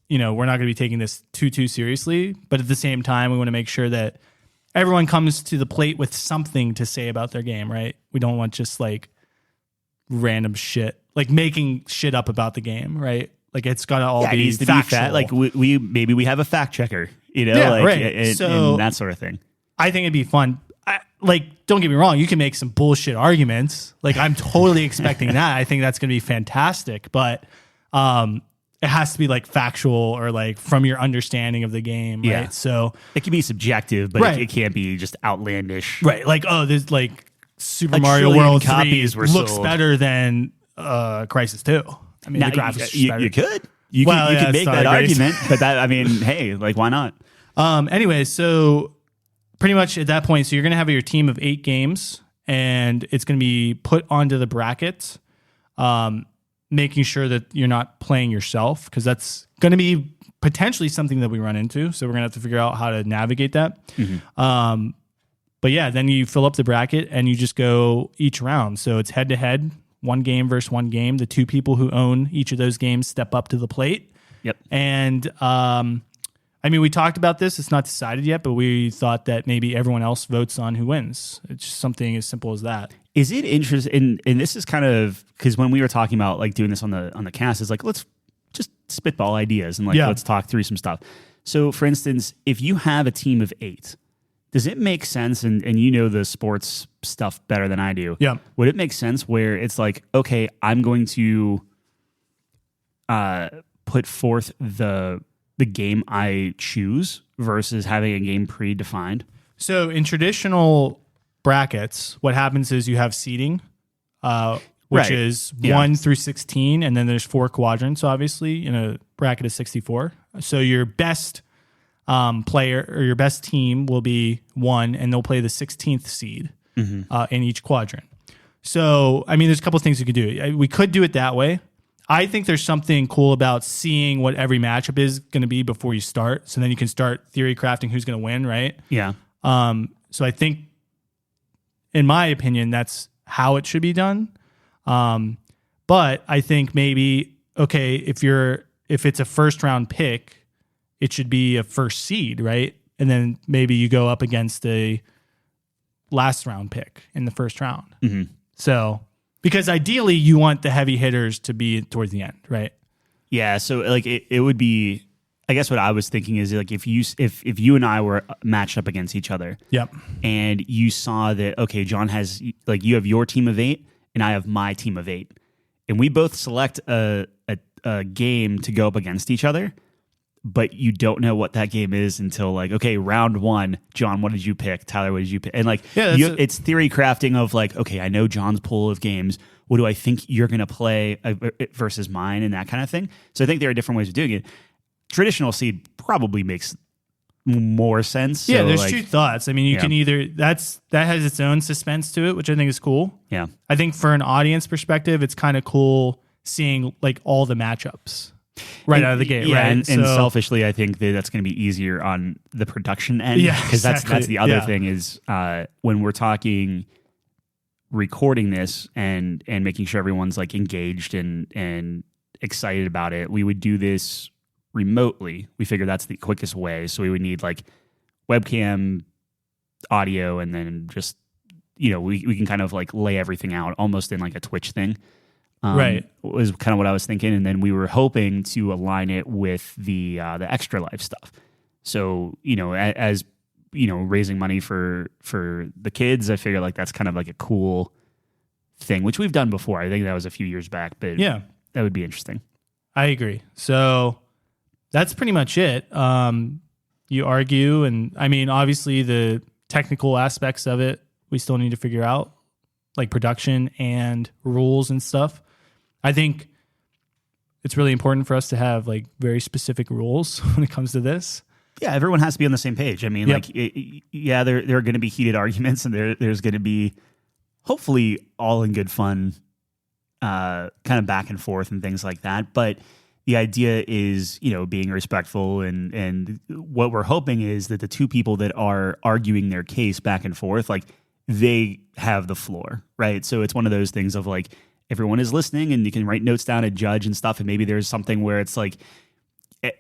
we're not going to be taking this too seriously, but at the same time, we want to make sure that everyone comes to the plate with something to say about their game, right? We don't want just like random shit, like making shit up about the game, right? Like it's got to all be needs to factual. be like we have a fact checker, and that sort of thing. I think it'd be fun. Don't get me wrong, you can make some bullshit arguments. Like I'm totally expecting that. I think that's going to be fantastic, but it has to be like factual or like from your understanding of the game, right? Yeah. So it can be subjective, but it can't be just outlandish, right? Like there's like Super Mario World 3 looks sold. Better than Crisis 2. I mean, now, the graphics you could. You can make that argument, but hey, like, why not? Anyway, so pretty much at that point, so you're going to have your team of 8 games, and it's going to be put onto the bracket, making sure that you're not playing yourself, because that's going to be potentially something that we run into. So we're going to have to figure out how to navigate that. Mm-hmm. But yeah, then you fill up the bracket and you just go each round. So it's head to head, 1 game versus 1 game. The 2 people who own each of those games step up to the plate. Yep. And I mean, we talked about this. It's not decided yet, but we thought that maybe everyone else votes on who wins. It's just something as simple as that. Is it interesting? And this is kind of because when we were talking about like doing this on the cast, it's like let's just spitball ideas and let's talk through some stuff. So, for instance, if you have a team of 8, does it make sense, and you know the sports stuff better than I do, would it make sense where it's like, okay, I'm going to put forth the game I choose versus having a game predefined? So in traditional brackets, what happens is you have seeding, which is 1 through 16, and then there's 4 quadrants, obviously, in a bracket of 64. So your best player or your best team will be 1, and they'll play the 16th seed in each quadrant. So, I mean, there's a couple of things you could do. We could do it that way. I think there's something cool about seeing what every matchup is going to be before you start. So then you can start theory crafting who's going to win, right? Yeah. So I think, in my opinion, that's how it should be done. But I think maybe, okay, if it's a first round pick, it should be a first seed, right? And then maybe you go up against a last round pick in the first round. Mm-hmm. So, because ideally you want the heavy hitters to be towards the end, right? Yeah. So like it would be, I guess what I was thinking is like if you and I were matched up against each other, and you saw that, okay, John has, like, you have your team of 8 and I have my team of 8, and we both select a game to go up against each other, but you don't know what that game is until, like, okay, round 1, John, what did you pick? Tyler, what did you pick? And like, it's theory crafting of like, okay, I know John's pool of games. What do I think you're going to play versus mine, and that kind of thing. So I think there are different ways of doing it. Traditional seed probably makes more sense. Yeah, so there's like, 2 thoughts. I mean, you can either, that has its own suspense to it, which I think is cool. Yeah. I think for an audience perspective, it's kind of cool seeing like all the matchups out of the gate, right? And selfishly, I think that's going to be easier on the production end. Yeah, because that's the other thing is when we're talking recording this and making sure everyone's like engaged and excited about it. We would do this remotely. We figured that's the quickest way. So we would need like webcam, audio, and then just, we can kind of like lay everything out almost in like a Twitch thing. Right. Was kind of what I was thinking. And then we were hoping to align it with the extra life stuff. So, as raising money for the kids, I figure like that's kind of like a cool thing, which we've done before. I think that was a few years back, but yeah, that would be interesting. I agree. So that's pretty much it. You argue, and I mean, obviously the technical aspects of it, we still need to figure out, like production and rules and stuff. I think it's really important for us to have like very specific rules when it comes to this. Yeah, everyone has to be on the same page. I mean, there are going to be heated arguments, and there's going to be hopefully all in good fun, kind of back and forth and things like that. But the idea is, being respectful, and what we're hoping is that the 2 people that are arguing their case back and forth, like, they have the floor, right? So it's one of those things of like, everyone is listening, and you can write notes down and judge and stuff. And maybe there's something where it's like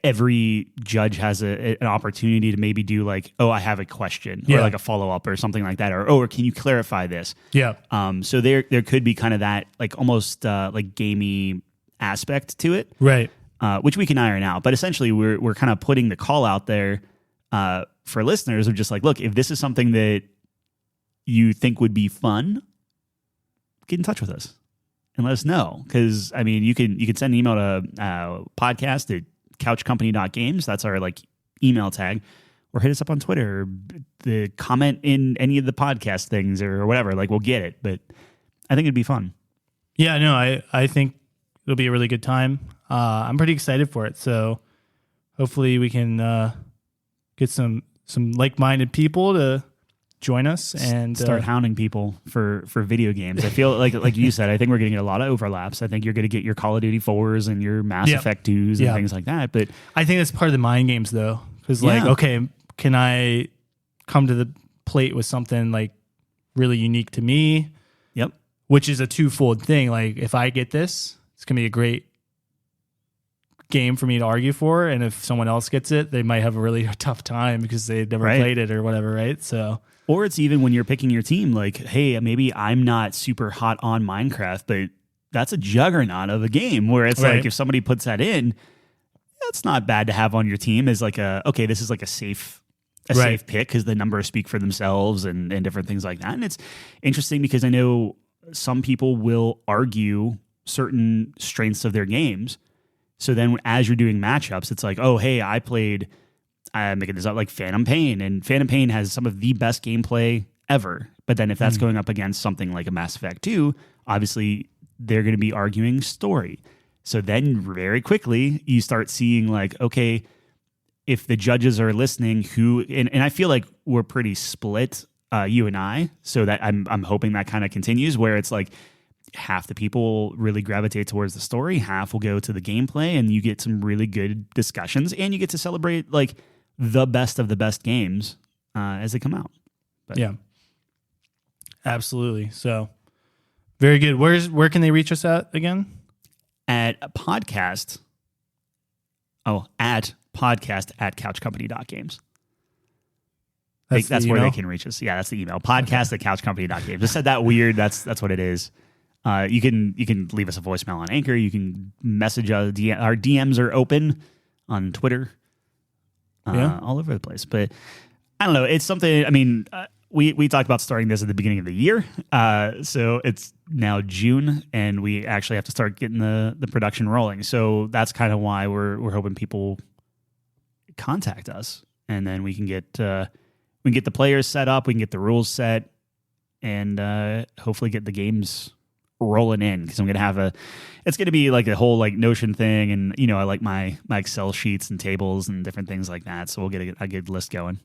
every judge has an opportunity to maybe do like, oh, I have a question, or like a follow-up or something like that. Or can you clarify this? Yeah. So there could be kind of that like almost like gamey aspect to it. Right. Which we can iron out. But essentially we're kind of putting the call out there for listeners of just like, look, if this is something that you think would be fun, get in touch with us and let us know. Because I mean, you can send an email to podcast@couchcompany.games. That's our like email tag, or hit us up on Twitter, or the comment in any of the podcast things or whatever. Like, we'll get it. But I think it'd be fun. Yeah, no, I think it'll be a really good time. I'm pretty excited for it. So hopefully we can get some like-minded people to join us and start hounding people for video games. I feel like you said, I think we're getting a lot of overlaps. I think you're going to get your Call of Duty 4s and your Mass Effect 2s and things like that. But I think that's part of the mind games, though, because like, okay, can I come to the plate with something like really unique to me? Yep. Which is a twofold thing. Like, if I get this, it's gonna be a great game for me to argue for, and if someone else gets it, they might have a really tough time because they've never played it or whatever, right? So, or it's even when you're picking your team, like, hey, maybe I'm not super hot on Minecraft, but that's a juggernaut of a game where it's like, if somebody puts that in, that's not bad to have on your team as like this is like a safe pick because the numbers speak for themselves and different things like that. And it's interesting because I know some people will argue certain strengths of their games. So then as you're doing matchups, it's like, oh, hey, I'm making this up, like Phantom Pain. And Phantom Pain has some of the best gameplay ever. But then if that's going up against something like a Mass Effect 2, obviously they're going to be arguing story. So then very quickly you start seeing like, okay, if the judges are listening, and I feel like we're pretty split, you and I, so that I'm hoping that kind of continues where it's like half the people really gravitate towards the story, half will go to the gameplay, and you get some really good discussions, and you get to celebrate like the best of the best games as they come out. But, yeah, absolutely. So very good. Where can they reach us at again? At podcast at couchcompany.games. That's where they can reach us. Yeah, that's the email. Podcast at couchcompany.games. Just said that weird. That's what it is. You can leave us a voicemail on Anchor. You can message us. Our DMs are open on Twitter. All over the place. But I don't know. It's something. I mean, we talked about starting this at the beginning of the year. So it's now June, and we actually have to start getting the production rolling. So that's kind of why we're hoping people contact us, and then we can get the players set up, we can get the rules set, and hopefully get the games rolling in, because I'm gonna have it's gonna be like a whole like Notion thing, and I like my Excel sheets and tables and different things like that. So we'll get a good list going.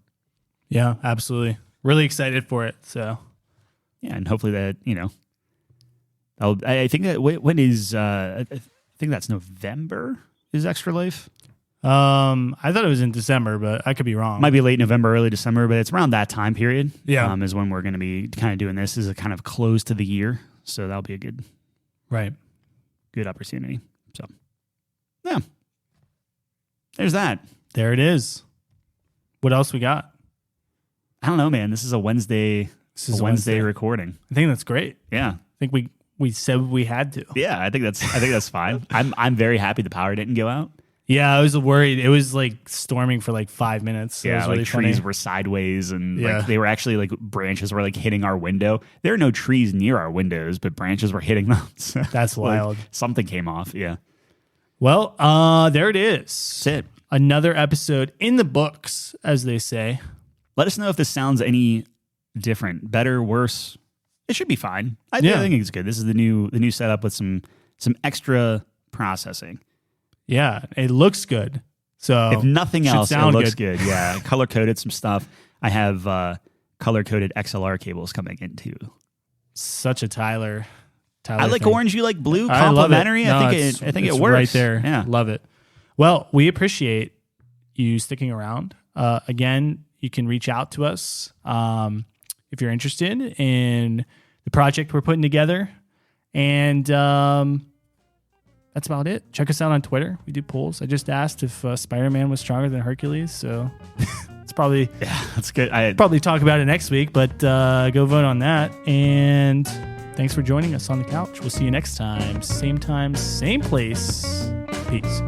Yeah, absolutely. Really excited for it. So yeah, and hopefully that I think that when is I think that's November is Extra Life. I thought it was in December, but I could be wrong. Might be late November, early December, but it's around that time period. Yeah, is when we're going to be kind of doing this as a kind of close to the year. So that'll be a good opportunity. So yeah, there's that. There it is. What else we got? I don't know, man. This is a Wednesday. Wednesday recording. I think that's great. Yeah, I think we said we had to. Yeah, I think that's fine. I'm very happy the power didn't go out. Yeah, I was worried. It was like storming for like 5 minutes. So yeah, really trees funny. were sideways, and like they were actually like branches were like hitting our window. There are no trees near our windows, but branches were hitting them. So, that's wild. Like, something came off. Yeah. Well, there it is. That's it. Another episode in the books, as they say. Let us know if this sounds any different, better, worse. It should be fine. I think it's good. This is the new setup with some extra processing. Yeah, it looks good. So if nothing else, it looks good. Yeah, color coded some stuff. I have color coded XLR cables coming in too. Such a Tyler. I like thing. orange. You like blue? I love it. Complimentary. No, I think it works right there. Yeah, love it. Well, we appreciate you sticking around. Again, you can reach out to us if you're interested in the project we're putting together, and that's about it. Check us out on Twitter. We do polls. I just asked if Spider-Man was stronger than Hercules, so it's probably that's good. Probably talk about it next week, but go vote on that. And thanks for joining us on the couch. We'll see you next time. Same place. Peace.